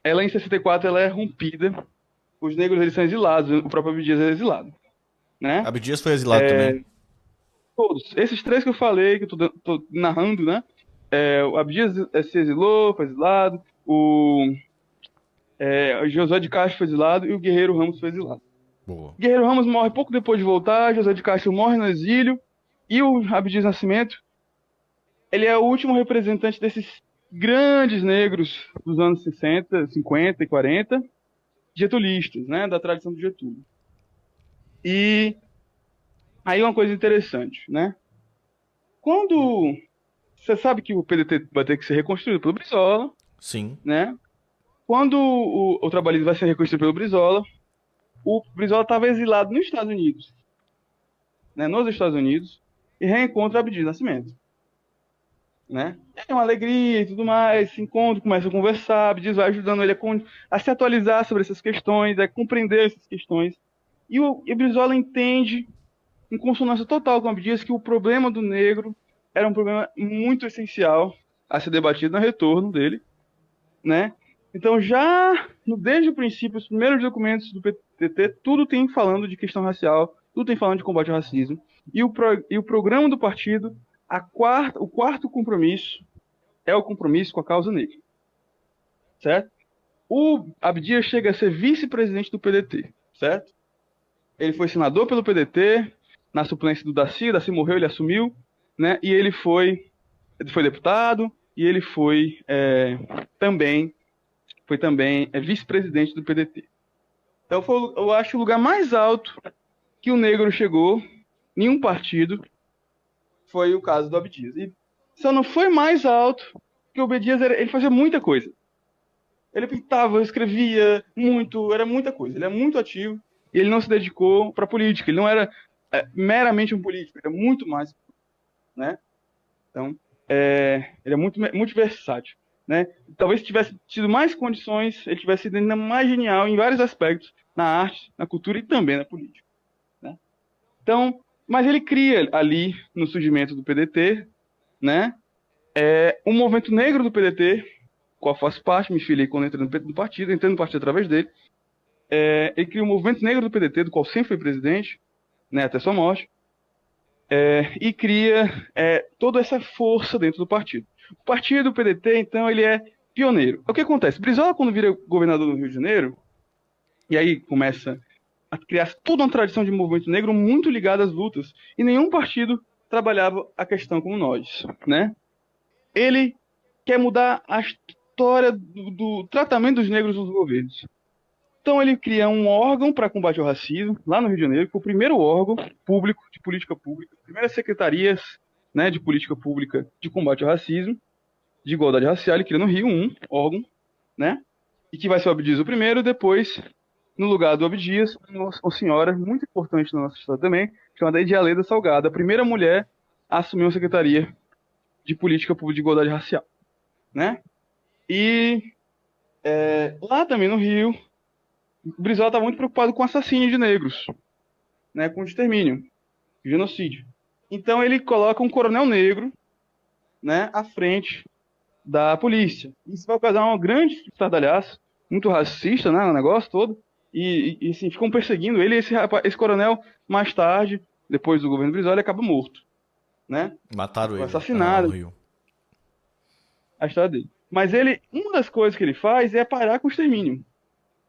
Ela em 64 ela é rompida, os negros eles são exilados, o próprio Abdias é exilado, né? Abdias foi exilado também. Todos, esses três que eu falei, que eu tô narrando, né? O Abdias se exilou, foi exilado, o José de Castro foi exilado e o Guerreiro Ramos foi exilado. Boa. Guerreiro Ramos morre pouco depois de voltar, José de Castro morre no exílio, e o Abdias Nascimento, ele é o último representante desses grandes negros dos anos 60, 50 e 40, getulistas, né, da tradição do Getúlio. E aí uma coisa interessante, né? Quando você sabe que o PDT vai ter que ser reconstruído pelo Brizola, Sim. né? Quando o trabalhismo vai ser reconstruído pelo Brizola, o Brizola estava exilado nos Estados Unidos, né? Nos Estados Unidos, e reencontra Abdias Nascimento, né? É uma alegria e tudo mais, se encontra, começa a conversar, Abdias vai ajudando ele a se atualizar sobre essas questões, a compreender essas questões, e o Brizola entende, em consonância total com Abdias, que o problema do negro era um problema muito essencial a ser debatido no retorno dele, né? Então, desde o princípio, os primeiros documentos do PTT, tudo tem falando de questão racial, tudo tem falando de combate ao racismo. E o programa do partido, o quarto compromisso, é o compromisso com a causa negra. Certo? O Abdias chega a ser vice-presidente do PDT, certo? Ele foi senador pelo PDT, na suplência do Daci, o Daci morreu, ele assumiu, né? E ele foi deputado, e ele foi também vice-presidente do PDT. Então eu acho o lugar mais alto que o negro chegou em um partido foi o caso do Abdias. E só não foi mais alto que o Abdias ele fazia muita coisa. Ele pintava, escrevia muito, era muita coisa. Ele é muito ativo e ele não se dedicou para política. Ele não era meramente um político, ele é muito mais, né? Então, ele é muito, muito versátil. Né? Talvez se tivesse tido mais condições, ele tivesse sido ainda mais genial em vários aspectos, na arte, na cultura e também na política. Né? Então, mas ele cria ali, no surgimento do PDT, né, um movimento negro do PDT, qual faço parte, me filiei quando entrei no partido, entrei no partido através dele, ele cria o Movimento Negro do PDT, do qual sempre foi presidente, né, até sua morte, e cria toda essa força dentro do partido. O partido do PDT, então, ele é pioneiro. O que acontece? Brizola, quando vira governador do Rio de Janeiro, e aí começa a criar toda uma tradição de movimento negro muito ligada às lutas, e nenhum partido trabalhava a questão como nós, né? Ele quer mudar a história do tratamento dos negros nos governos. Então ele cria um órgão para combate ao racismo, lá no Rio de Janeiro, que foi o primeiro órgão público de política pública, primeiras secretarias, né, de política pública de combate ao racismo, de igualdade racial. Ele cria no Rio um órgão, né, e que vai ser o Abdias o primeiro. Depois, no lugar do Abdias, uma senhora muito importante na nossa história também, chamada Edialeda Salgado, a primeira mulher a assumir uma secretaria de política pública de igualdade racial, né? E lá também no Rio, o Brizola está muito preocupado com assassínio de negros, né, com extermínio, genocídio. Então ele coloca um coronel negro, né, à frente da polícia. Isso vai causar um grande estardalhaço, muito racista, né, no negócio todo. E assim, ficam perseguindo ele. Esse coronel, mais tarde, depois do governo Brizola, ele acaba morto, né? Mataram Foi ele assassinado. no Rio. A história dele. Mas ele, uma das coisas que ele faz é parar com o extermínio.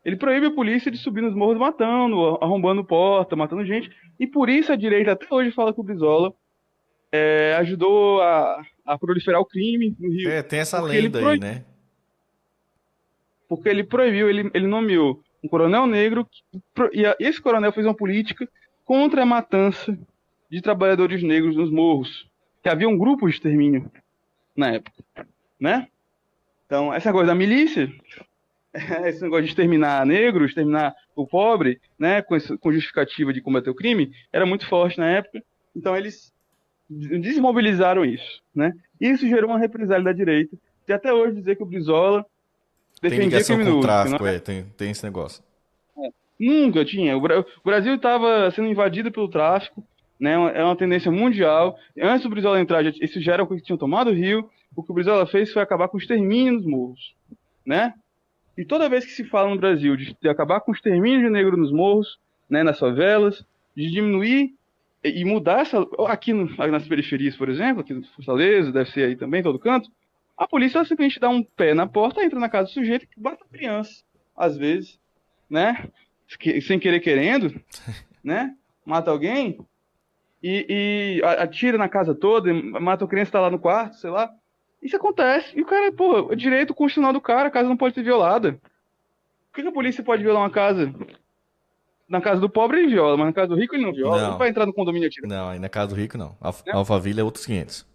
Ele proíbe a polícia de subir nos morros matando, arrombando porta, matando gente. E por isso a direita até hoje fala que o Brizola ajudou a proliferar o crime no Rio. Tem essa Porque lenda aí, né? Porque ele proibiu, ele nomeou um coronel negro, e esse coronel fez uma política contra a matança de trabalhadores negros nos morros. Que havia um grupo de extermínio na época, né? Então, essa coisa da milícia, esse negócio de exterminar negros, exterminar o pobre, né, com justificativa de combater o crime, era muito forte na época. Então eles desmobilizaram isso, né? Isso gerou uma represália da direita, de até hoje dizer que o Brizola Tem defendia ligação com o criminosos. tráfico, tem esse negócio. Nunca tinha. O Brasil estava sendo invadido pelo tráfico, né? É uma tendência mundial. Antes do Brizola entrar, isso já era o que tinham tomado o Rio. O que o Brizola fez foi acabar com o extermínio nos morros, né? E toda vez que se fala no Brasil de acabar com o extermínio de negro nos morros, né, nas favelas, de diminuir e mudar aqui nas periferias, por exemplo, aqui no Fortaleza, deve ser aí também, em todo canto, a polícia simplesmente dá um pé na porta, entra na casa do sujeito e bate a criança, às vezes, né, sem querer querendo, né, mata alguém e atira na casa toda, mata a criança que tá lá no quarto, sei lá. Isso acontece. E o cara, pô, é direito constitucional do cara, a casa não pode ser violada. Por que a polícia pode violar uma casa? Na casa do pobre ele viola, mas na casa do rico ele não viola. Não. Ele vai entrar no condomínio e atirar. Não, aí na casa do rico não. Né? Alphaville é outros 500.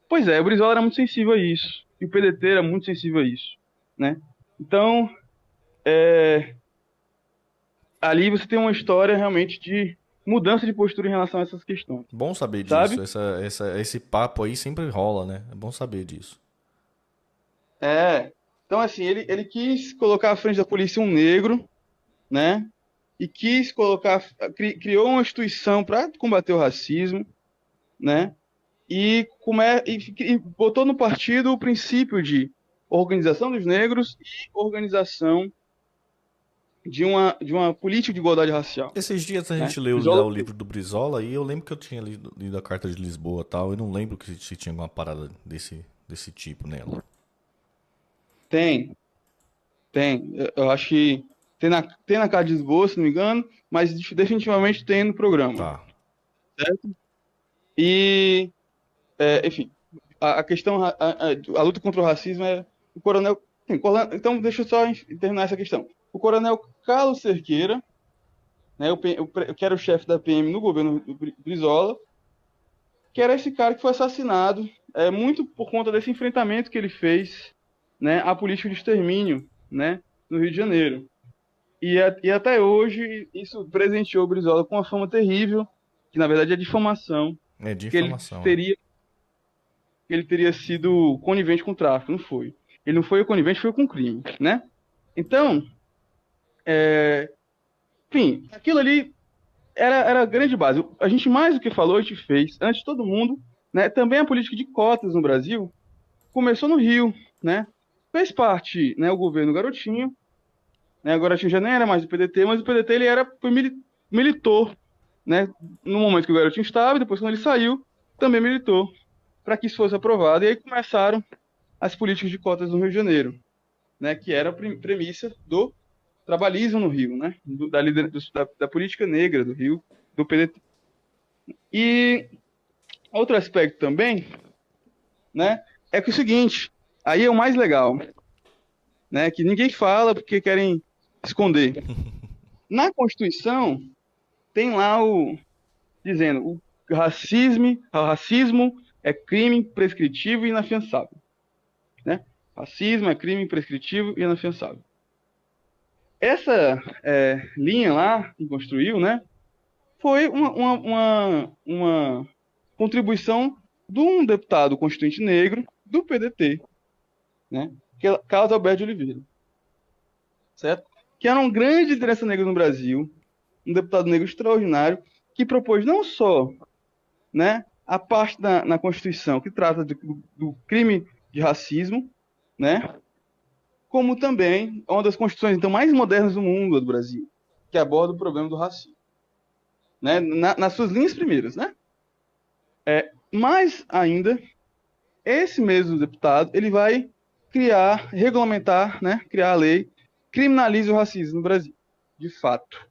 Pois é, o Brizola era muito sensível a isso. E o PDT era muito sensível a isso, né? Então, ali você tem uma história realmente de mudança de postura em relação a essas questões. Bom saber sabe? disso. Esse papo aí sempre rola, né? É bom saber disso. Então, assim, ele quis colocar à frente da polícia um negro, né? E quis criou uma instituição para combater o racismo, né? E botou no partido o princípio de organização dos negros e organização de uma política de igualdade racial. Esses dias a gente leu o livro do Brizola e eu lembro que eu tinha lido a Carta de Lisboa e tal. Eu não lembro se tinha alguma parada desse tipo nela. Tem. Eu acho que tem na Carta de Lisboa, se não me engano, mas definitivamente tem no programa. Tá. Certo? E, enfim, a questão, a luta contra o racismo o coronel... Então, deixa eu só terminar essa questão. O coronel Carlos Cerqueira, né, que era o chefe da PM no governo do Brizola, que era esse cara que foi assassinado muito por conta desse enfrentamento que ele fez, né, à política de extermínio, né, no Rio de Janeiro. E até hoje isso presenteou o Brizola com uma fama terrível, que na verdade é difamação. É difamação. Que ele teria sido conivente com o tráfico. Não foi. Ele não foi o conivente, foi com o crime, né? Então, enfim, aquilo ali era a grande base. A gente mais do que falou, a gente fez, antes de todo mundo, né? Também a política de cotas no Brasil começou no Rio, né? Fez parte, né, o governo Garotinho, né? Agora já nem era mais do PDT, mas o PDT ele militou, né? No momento que o Garotinho estava, e depois quando ele saiu, também militou para que isso fosse aprovado. E aí começaram as políticas de cotas no Rio de Janeiro, né? Que era a premissa do trabalhismo no Rio, né? Da política negra do Rio, do PDT. E outro aspecto também, né? É que é o seguinte, aí é o mais legal, né? Que ninguém fala porque querem esconder. Na Constituição tem lá dizendo o racismo é crime prescritivo e inafiançável, né? Racismo é crime prescritivo e inafiançável. Essa linha lá que construiu, né? Foi uma contribuição de um deputado constituinte negro do PDT, né? Que é Carlos Alberto de Oliveira, certo? Que era um grande liderança negra no Brasil, um deputado negro extraordinário, que propôs não só, né, a parte na Constituição que trata do crime de racismo, né, como também uma das constituições então, mais modernas do mundo, do Brasil, que aborda o problema do racismo, né, nas suas linhas primeiras, né? Mais ainda, esse mesmo deputado ele vai regulamentar, né, criar a lei criminalize o racismo no Brasil, de fato,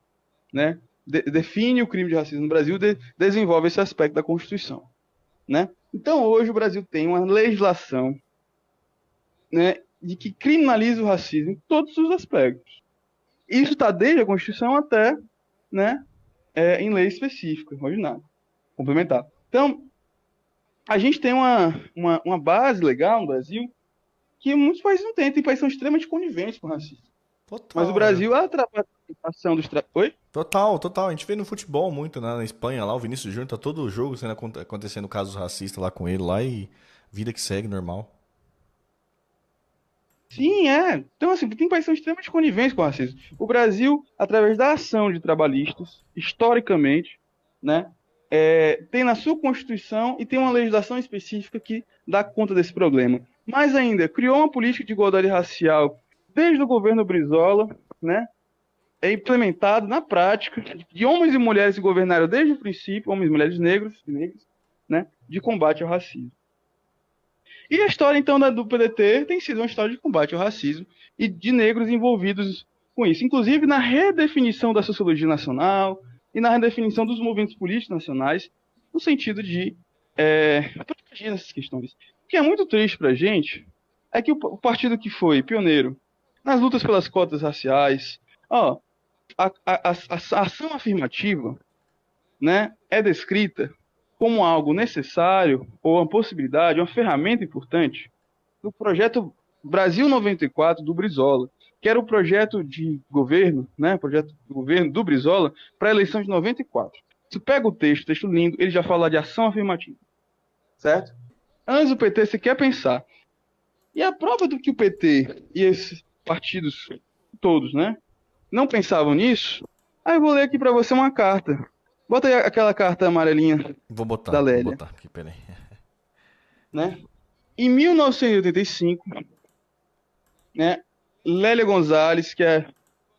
né? Define o crime de racismo no Brasil, desenvolve esse aspecto da Constituição, né? Então, hoje o Brasil tem uma legislação, né, de que criminaliza o racismo em todos os aspectos. Isso está desde a Constituição até, né, em lei específica, ordinária, complementar. Então, a gente tem uma base legal no Brasil que muitos países não têm. Tem países que são extremamente coniventes com o racismo. Total, mas o Brasil, a ação dos... Oi? Total. A gente vê no futebol muito, né? Na Espanha lá, o Vinícius Júnior tá todo jogo acontecendo casos racistas lá com ele lá e vida que segue, normal. Sim, é. Então, assim, tem países que são extremamente coniventes com o racismo. O Brasil, através da ação de trabalhistas, historicamente, né, tem na sua Constituição e tem uma legislação específica que dá conta desse problema. Mais ainda, criou uma política de igualdade racial desde o governo Brizola, né, implementado na prática, de homens e mulheres que governaram desde o princípio, homens e mulheres negros, né, de combate ao racismo. E a história, então, do PDT tem sido uma história de combate ao racismo e de negros envolvidos com isso. Inclusive na redefinição da sociologia nacional e na redefinição dos movimentos políticos nacionais, no sentido de proteger essas questões. O que é muito triste para a gente é que o partido que foi pioneiro nas lutas pelas cotas raciais, a ação afirmativa, né, é descrita como algo necessário ou uma possibilidade, uma ferramenta importante do projeto Brasil 94 do Brizola, que era o projeto de governo, né, projeto de governo do Brizola para a eleição de 94. Você pega o texto lindo, ele já fala de ação afirmativa, certo? Antes do PT, você quer pensar. E a prova do que o PT e esses partidos todos, né, não pensavam nisso, aí eu vou ler aqui para você uma carta. Bota aí aquela carta amarelinha da Lélia. Vou botar aqui, peraí. Né? Em 1985, né, Lélia Gonzalez, que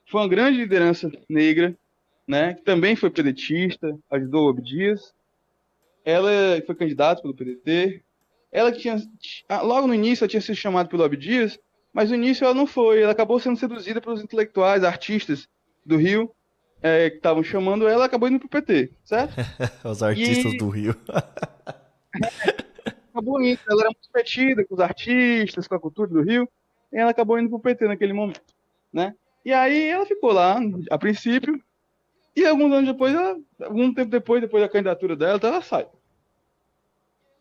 foi uma grande liderança negra, né, que também foi pedetista, ajudou o Abdias, ela foi candidata pelo PDT, ela logo no início ela tinha sido chamada pelo Abdias, mas no início ela não foi, ela acabou sendo seduzida pelos intelectuais, artistas do Rio, que estavam chamando ela, acabou indo pro PT, certo? Os artistas do Rio. Acabou indo, ela era muito petida com os artistas, com a cultura do Rio, e ela acabou indo pro PT naquele momento, né? E aí ela ficou lá, a princípio, e alguns anos depois, algum tempo depois da candidatura dela, ela sai.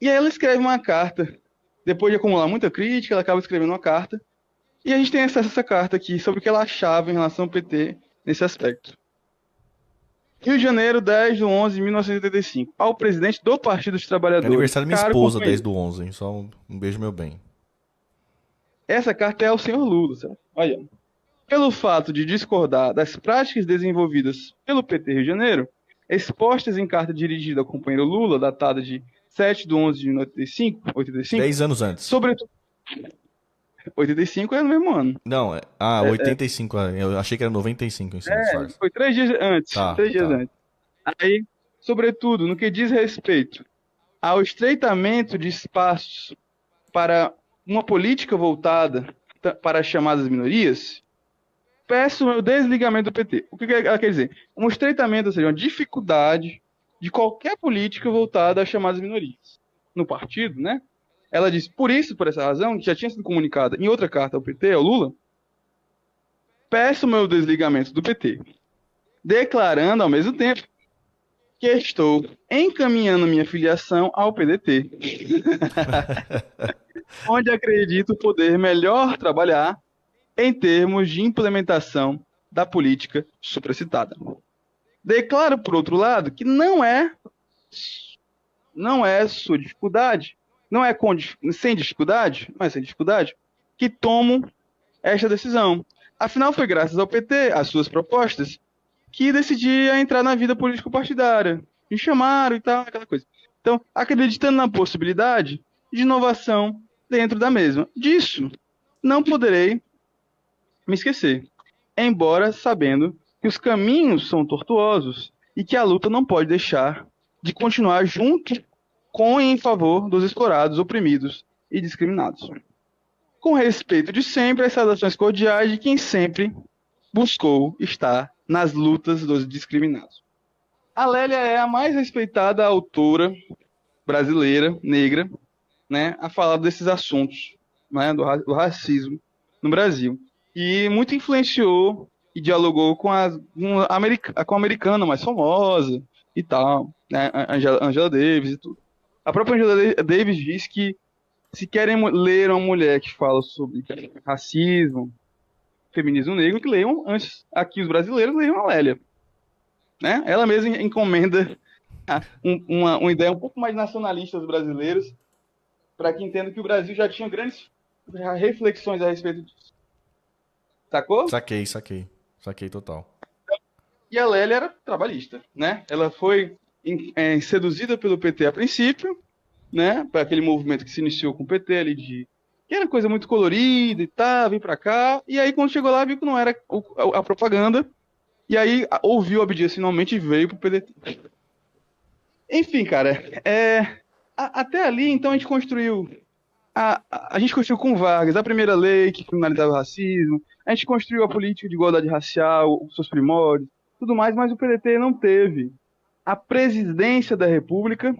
E aí ela escreve uma carta, depois de acumular muita crítica, ela acaba escrevendo uma carta, e a gente tem acesso a essa carta aqui, sobre o que ela achava em relação ao PT nesse aspecto. Rio de Janeiro, 10 de 11 de 1985. Ao presidente do Partido dos Trabalhadores. É aniversário da minha esposa, 10 do 11, hein? Só um beijo, meu bem. Essa carta é ao senhor Lula, certo? Olha. Pelo fato de discordar das práticas desenvolvidas pelo PT Rio de Janeiro, expostas em carta dirigida ao companheiro Lula, datada de 7 de 11 de 85, 10 anos antes. Sobretudo... 85 é no mesmo ano. Não, 85, eu achei que era 95 o ensino de farsa. Foi 3 dias antes. Tá, 3 dias tá. antes. Aí, sobretudo, no que diz respeito ao estreitamento de espaços para uma política voltada para as chamadas minorias, peço o meu desligamento do PT. O que ela quer dizer? Um estreitamento, ou seja, uma dificuldade de qualquer política voltada às chamadas minorias. No partido, né? Ela diz, por isso, por essa razão, que já tinha sido comunicada em outra carta ao PT, ao Lula, peço o meu desligamento do PT, declarando ao mesmo tempo que estou encaminhando minha filiação ao PDT, onde acredito poder melhor trabalhar em termos de implementação da política supracitada. Declaro, por outro lado, que não é sua dificuldade, não é sem dificuldade, que tomo esta decisão. Afinal, foi graças ao PT, às suas propostas, que decidi entrar na vida político-partidária. Me chamaram e tal, aquela coisa. Então, acreditando na possibilidade de inovação dentro da mesma. Disso, não poderei me esquecer, embora sabendo que os caminhos são tortuosos e que a luta não pode deixar de continuar junto com e em favor dos explorados, oprimidos e discriminados. Com respeito de sempre às saudações cordiais de quem sempre buscou estar nas lutas dos discriminados. A Lélia é a mais respeitada autora brasileira, negra, né, a falar desses assuntos, né, do racismo no Brasil. E muito influenciou e dialogou com a americana mais famosa e tal, né, Angela Davis e tudo. A própria Angela Davis diz que se querem ler uma mulher que fala sobre racismo, feminismo negro, que leiam antes, aqui os brasileiros leiam a Lélia. Né? Ela mesma encomenda uma ideia um pouco mais nacionalista dos brasileiros, para que entendam que o Brasil já tinha grandes reflexões a respeito disso. Sacou? Saquei total. E a Lélia era trabalhista, né? Ela foi seduzida pelo PT a princípio, né? Para aquele movimento que se iniciou com o PT ali que era coisa muito colorida e tal, vem para cá. E aí quando chegou lá viu que não era a propaganda. E aí ouviu a BDS finalmente e veio pro PDT. Enfim, cara, até ali então a gente construiu a gente construiu com Vargas a primeira lei que criminalizava o racismo, a gente construiu a política de igualdade racial, os seus primórdios, tudo mais, mas o PDT não teve a presidência da República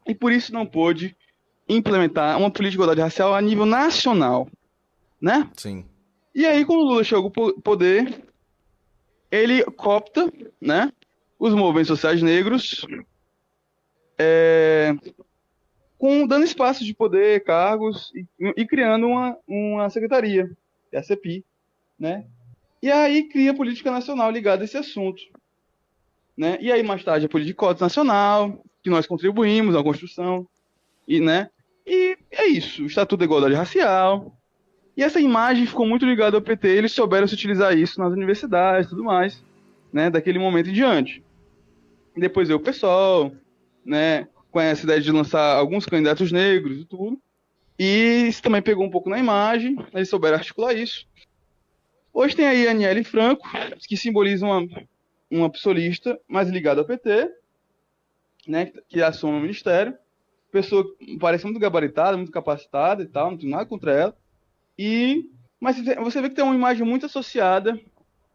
e por isso não pôde implementar uma política de igualdade racial a nível nacional, né? Sim. E aí, quando o Lula chegou ao poder, ele coopta, né, os movimentos sociais negros, dando espaço de poder, cargos e criando uma secretaria, que é a CEPI, né? E aí cria a política nacional ligada a esse assunto, né? E aí mais tarde a política de cotas nacional, que nós contribuímos na construção, né? E é isso, o Estatuto da Igualdade Racial. E essa imagem ficou muito ligada ao PT, eles souberam se utilizar isso nas universidades e tudo mais, né? Daquele momento em diante. Depois veio o PSOL, né? Com essa ideia de lançar alguns candidatos negros e tudo. E isso também pegou um pouco na imagem, eles souberam articular isso. Hoje tem aí a Aniele Franco, que simboliza uma psolista mais ligada ao PT, né? Que assume o ministério. Pessoa que parece muito gabaritada, muito capacitada e tal, não tem nada contra ela. Mas você vê que tem uma imagem muito associada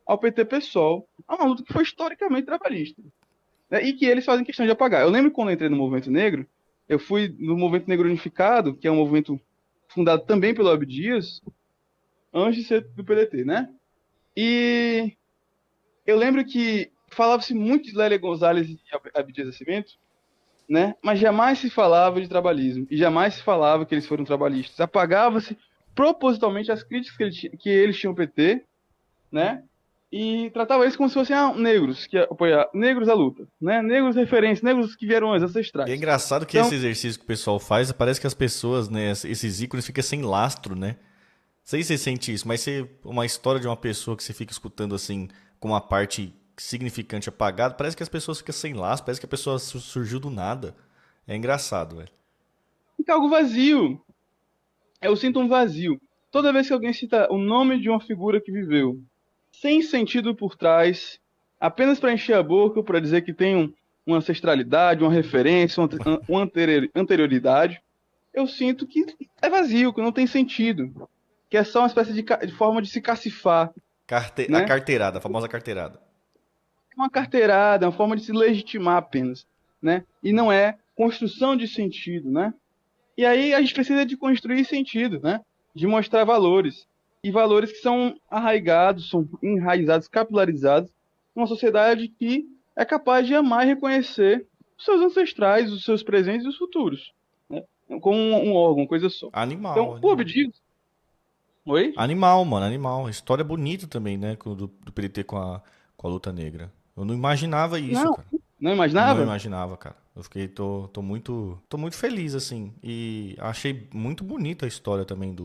ao PT-PSOL, a uma luta que foi historicamente trabalhista, né, e que eles fazem questão de apagar. Eu lembro quando eu entrei no Movimento Negro, eu fui no Movimento Negro Unificado, que é um movimento fundado também pelo Abdias, antes de ser do PDT, né? E eu lembro que falava-se muito de Lélia Gonzalez e Abdias Nascimento, né? Mas jamais se falava de trabalhismo, e jamais se falava que eles foram trabalhistas. Apagava-se propositalmente as críticas que eles tinham ao PT, né? E tratava eles como se fossem negros, que apoiavam negros à luta, né? Negros referentes, negros que vieram antes, ancestrais. E é engraçado que esse exercício que o pessoal faz, parece que as pessoas, né, esses ícones ficam sem lastro, né? Não sei se você sente isso, mas uma história de uma pessoa que você fica escutando assim, com uma parte significante apagada, parece que as pessoas ficam sem lastro, parece que a pessoa surgiu do nada. É engraçado, velho. Fica algo vazio. Eu sinto um vazio. toda vez que alguém cita o nome de uma figura que viveu, sem sentido por trás, apenas para encher a boca, para dizer que tem uma ancestralidade, uma referência, uma anterioridade, eu sinto que é vazio, que não tem sentido. Que é só uma espécie de forma de se cacifar, A né? carteirada, a famosa carteirada. É uma carteirada, é uma forma de se legitimar apenas, né? E não é construção de sentido, né? E aí a gente precisa de construir sentido, né? De mostrar valores. E valores que são arraigados, são enraizados, capilarizados numa sociedade que é capaz de amar e reconhecer os seus ancestrais, os seus presentes e os futuros, né? Como um órgão, coisa só. Animal, Então, o animal. objetivo... Oi? Animal, mano, animal. História bonita também, né? Do PDT com a luta negra. Eu não imaginava isso, Não, cara. não Não imaginava? imaginava, cara. Eu fiquei, tô muito feliz, assim. E achei muito bonita a história também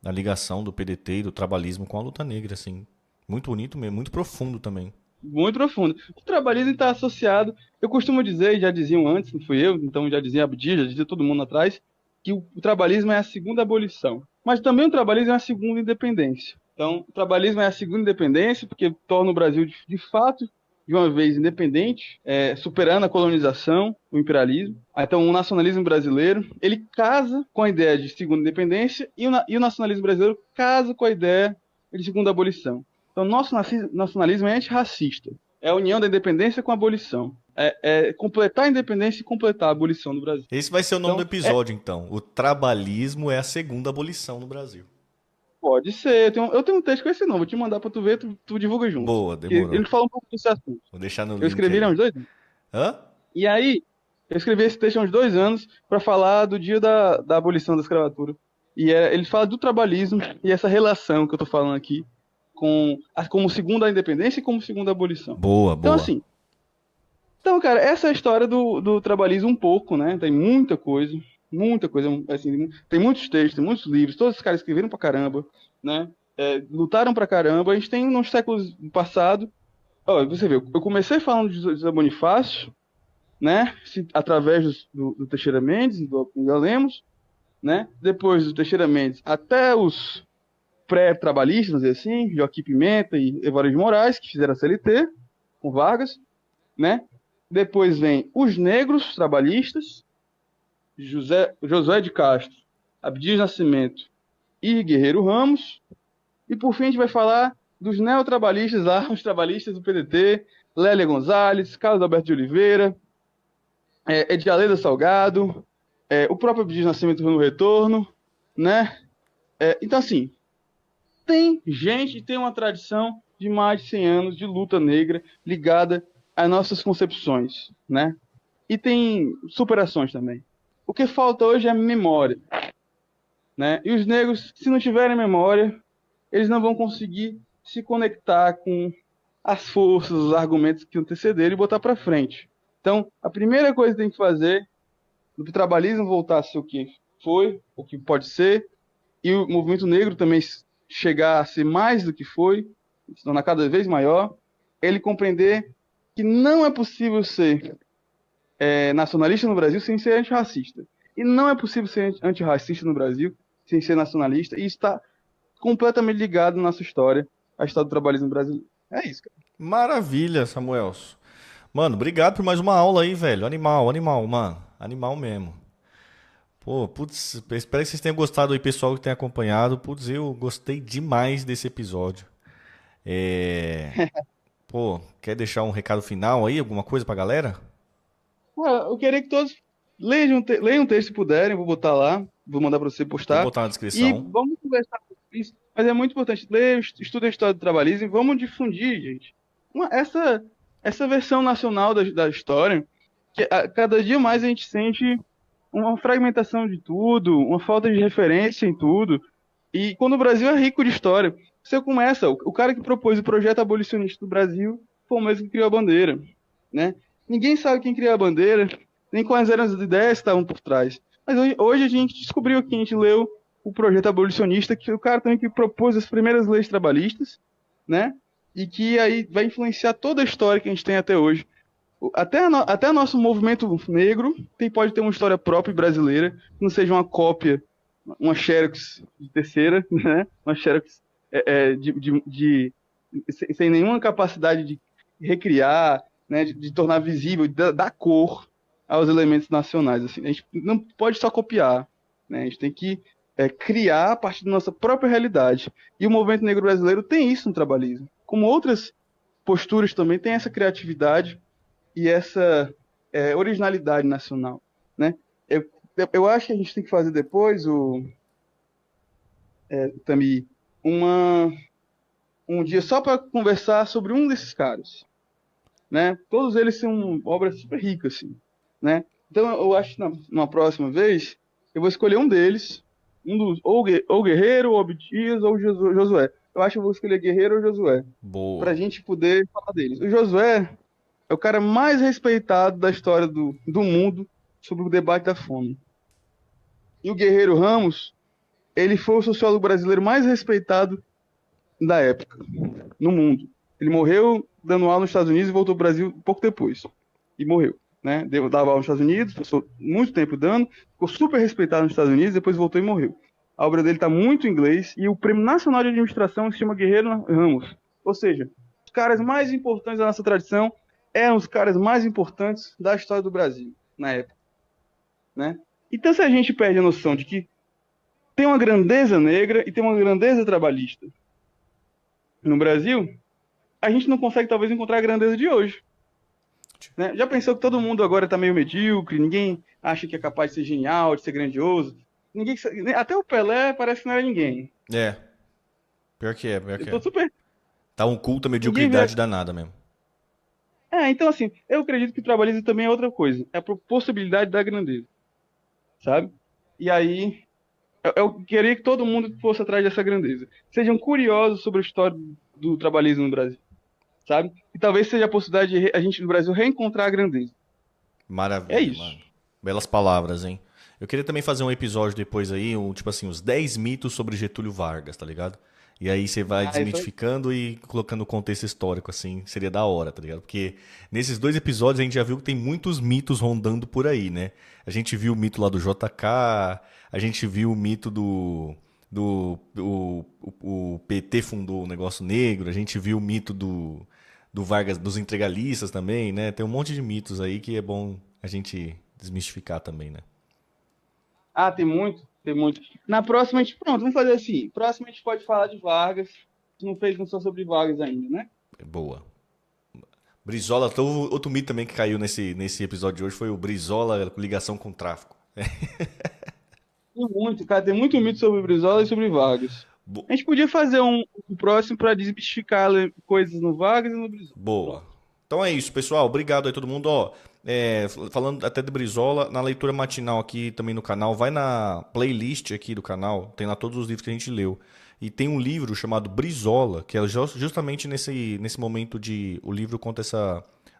da ligação do PDT e do trabalhismo com a luta negra, assim. Muito bonito mesmo, muito profundo também. Muito profundo. O trabalhismo está associado, eu costumo dizer, já diziam antes, não fui eu, então já dizia Abdias, já dizia todo mundo atrás, que o trabalhismo é a segunda abolição. Mas também o trabalhismo é a segunda independência. Então, o trabalhismo é a segunda independência, porque torna o Brasil, de fato, de uma vez independente, superando a colonização, o imperialismo. Então, o nacionalismo brasileiro, ele casa com a ideia de segunda independência e o nacionalismo brasileiro casa com a ideia de segunda abolição. Então, nosso nacionalismo é antirracista. É a união da independência com a abolição. É completar a independência e completar a abolição do Brasil. Esse vai ser o nome do Então, episódio, então. O trabalhismo é a segunda abolição no Brasil. pode ser. Eu tenho um texto com esse nome, vou te mandar para tu ver, tu divulga junto. Boa, Que demorou. ele fala um pouco desse assunto. Vou deixar no Eu link escrevi ele há aí. uns 2 anos. Hã? E aí, eu escrevi esse texto há uns 2 anos para falar do dia da abolição da escravatura. E ele fala do trabalhismo e essa relação que eu tô falando aqui como segunda independência e como segunda abolição. Boa, Então, boa. assim, cara, essa é a história do trabalhismo um pouco, né? Tem muita coisa, assim, tem muitos textos, tem muitos livros, todos os caras escreveram pra caramba, né? Lutaram pra caramba. A gente tem nos séculos passados, ó, você vê, eu comecei falando de José Bonifácio, né? Através do Teixeira Mendes, do Miguel Lemos, né? Depois do Teixeira Mendes até os pré-trabalhistas, vamos dizer assim, Joaquim Pimenta e Evaristo de Moraes, que fizeram a CLT com Vargas, né? Depois vem os negros trabalhistas, Josué de Castro, Abdias Nascimento e Guerreiro Ramos. E por fim a gente vai falar dos neotrabalhistas lá, os trabalhistas do PDT, Lélia Gonzalez, Carlos Alberto de Oliveira, Edialeda Salgado, o próprio Abdias Nascimento no retorno, né? Então, assim, tem uma tradição de mais de 100 anos de luta negra ligada às nossas concepções, né? E tem superações também. O que falta hoje é memória, né? E os negros, se não tiverem memória, eles não vão conseguir se conectar com as forças, os argumentos que antecederam e botar para frente. Então, a primeira coisa que tem que fazer do trabalhismo voltar a ser o que foi, o que pode ser, e o movimento negro também chegar a ser mais do que foi, se tornar cada vez maior, ele compreender que não é possível ser nacionalista no Brasil sem ser antirracista. E não é possível ser antirracista no Brasil sem ser nacionalista, e está completamente ligado na nossa história, à história do trabalhismo brasileiro. É isso, cara. Maravilha, Samuelson. Mano, obrigado por mais uma aula aí, velho. Animal, animal, mano. Animal mesmo. Pô, putz, espero que vocês tenham gostado aí, pessoal que tem acompanhado. Putz, eu gostei demais desse episódio. Pô, quer deixar um recado final aí, alguma coisa pra galera? Eu queria que todos leiam um texto se puderem, vou botar lá, vou mandar para você Vou postar. botar na E descrição. vamos conversar sobre isso. Mas é muito importante, ler, estudem a história do trabalhismo e vamos difundir, gente. Essa versão nacional da história, que cada dia mais a gente sente uma fragmentação de tudo, uma falta de referência em tudo. E quando o Brasil é rico de história, você começa, o cara que propôs o projeto abolicionista do Brasil foi o mesmo que criou a bandeira, né? Ninguém sabe quem criou a bandeira, nem quais eram as ideias que estavam por trás. Mas hoje a gente descobriu que a gente leu o projeto abolicionista, que o cara também que propôs as primeiras leis trabalhistas, né? E que aí vai influenciar toda a história que a gente tem até hoje. Até nosso movimento negro pode ter uma história própria brasileira, que não seja uma cópia uma Xerox de terceira, né? Uma Xerox sem nenhuma capacidade de recriar, né? De tornar visível, de dar cor aos elementos nacionais. Assim. A gente não pode só copiar, né? A gente tem que criar a partir da nossa própria realidade. E o movimento negro brasileiro tem isso no trabalhismo. Como outras posturas também tem essa criatividade e essa originalidade nacional, né? Eu acho que a gente tem que fazer depois, Tami, um dia só para conversar sobre um desses caras, né? Todos eles são obras super ricas, assim, né? Então eu acho que numa próxima vez eu vou escolher um deles, ou Guerreiro, ou Abdias, ou Josué. Eu acho que eu vou escolher Guerreiro ou Josué, para a Boa. gente poder falar deles. O Josué é o cara mais respeitado da história do mundo sobre o debate da fome. E o Guerreiro Ramos, ele foi o sociólogo brasileiro mais respeitado da época, no mundo. Ele morreu dando aula nos Estados Unidos e voltou ao Brasil pouco depois. E morreu. Né? Dava aula nos Estados Unidos, passou muito tempo dando, ficou super respeitado nos Estados Unidos, depois voltou e morreu. A obra dele está muito em inglês e o Prêmio Nacional de Administração se chama Guerreiro Ramos. Ou seja, os caras mais importantes da nossa tradição eram os caras mais importantes da história do Brasil, na época. Né? Então, se a gente perde a noção de que tem uma grandeza negra e tem uma grandeza trabalhista no Brasil, a gente não consegue, talvez, encontrar a grandeza de hoje. Né? Já pensou que todo mundo agora está meio medíocre, ninguém acha que é capaz de ser genial, de ser grandioso? Até o Pelé parece que não era ninguém. É. Pior que é, pior que Eu tô é. super... Tá um culto à Ninguém vê... mediocridade danada mesmo. Então assim, eu acredito que o trabalhismo também é outra coisa. É a possibilidade da grandeza. Sabe? E aí, eu queria que todo mundo fosse atrás dessa grandeza. Sejam curiosos sobre a história do trabalhismo no Brasil. Sabe? E talvez seja a possibilidade de a gente no Brasil reencontrar a grandeza. É Maravilha, isso. mano. Belas palavras, hein? Eu queria também fazer um episódio depois aí, tipo assim, os 10 mitos sobre Getúlio Vargas, tá ligado? E aí você vai Isso... desmitificando e colocando o contexto histórico, assim, seria da hora, tá ligado? Porque nesses 2 episódios a gente já viu que tem muitos mitos rondando por aí, né? A gente viu o mito lá do JK, a gente viu o mito o PT fundou o negócio negro, a gente viu o mito do Vargas, dos integralistas também, né? Tem um monte de mitos aí que é bom a gente desmistificar também, né? Tem muito, tem muito. Na próxima a gente, pronto, vamos fazer assim. Próxima a gente pode falar de Vargas. A gente não fez só sobre Vargas ainda, né? Boa. Brizola, outro mito também que caiu nesse episódio de hoje foi o Brizola ligação com o tráfico. Tem muito, cara, tem muito mito sobre Brizola e sobre Vargas. A gente podia fazer um próximo para desmistificar coisas no Vargas e no Brizola. Boa. Então é isso, pessoal. Obrigado aí todo mundo. Ó, falando até de Brizola, na leitura matinal aqui também no canal, vai na playlist aqui do canal, tem lá todos os livros que a gente leu. E tem um livro chamado Brizola, que é justamente nesse momento de... O livro conta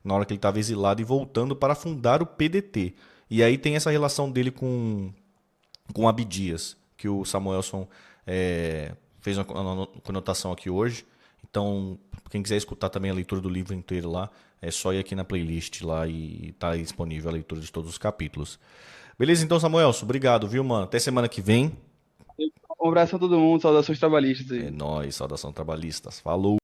na hora que ele estava exilado e voltando para fundar o PDT. E aí tem essa relação dele com Abdias, que o Samuelson fez uma conotação aqui hoje. Então, quem quiser escutar também a leitura do livro inteiro lá, é só ir aqui na playlist lá e tá disponível a leitura de todos os capítulos. Beleza, então, Samuelson, obrigado, viu, mano? Até semana que vem. Um abraço a todo mundo, saudações trabalhistas aí. É nóis, saudação trabalhistas. Falou!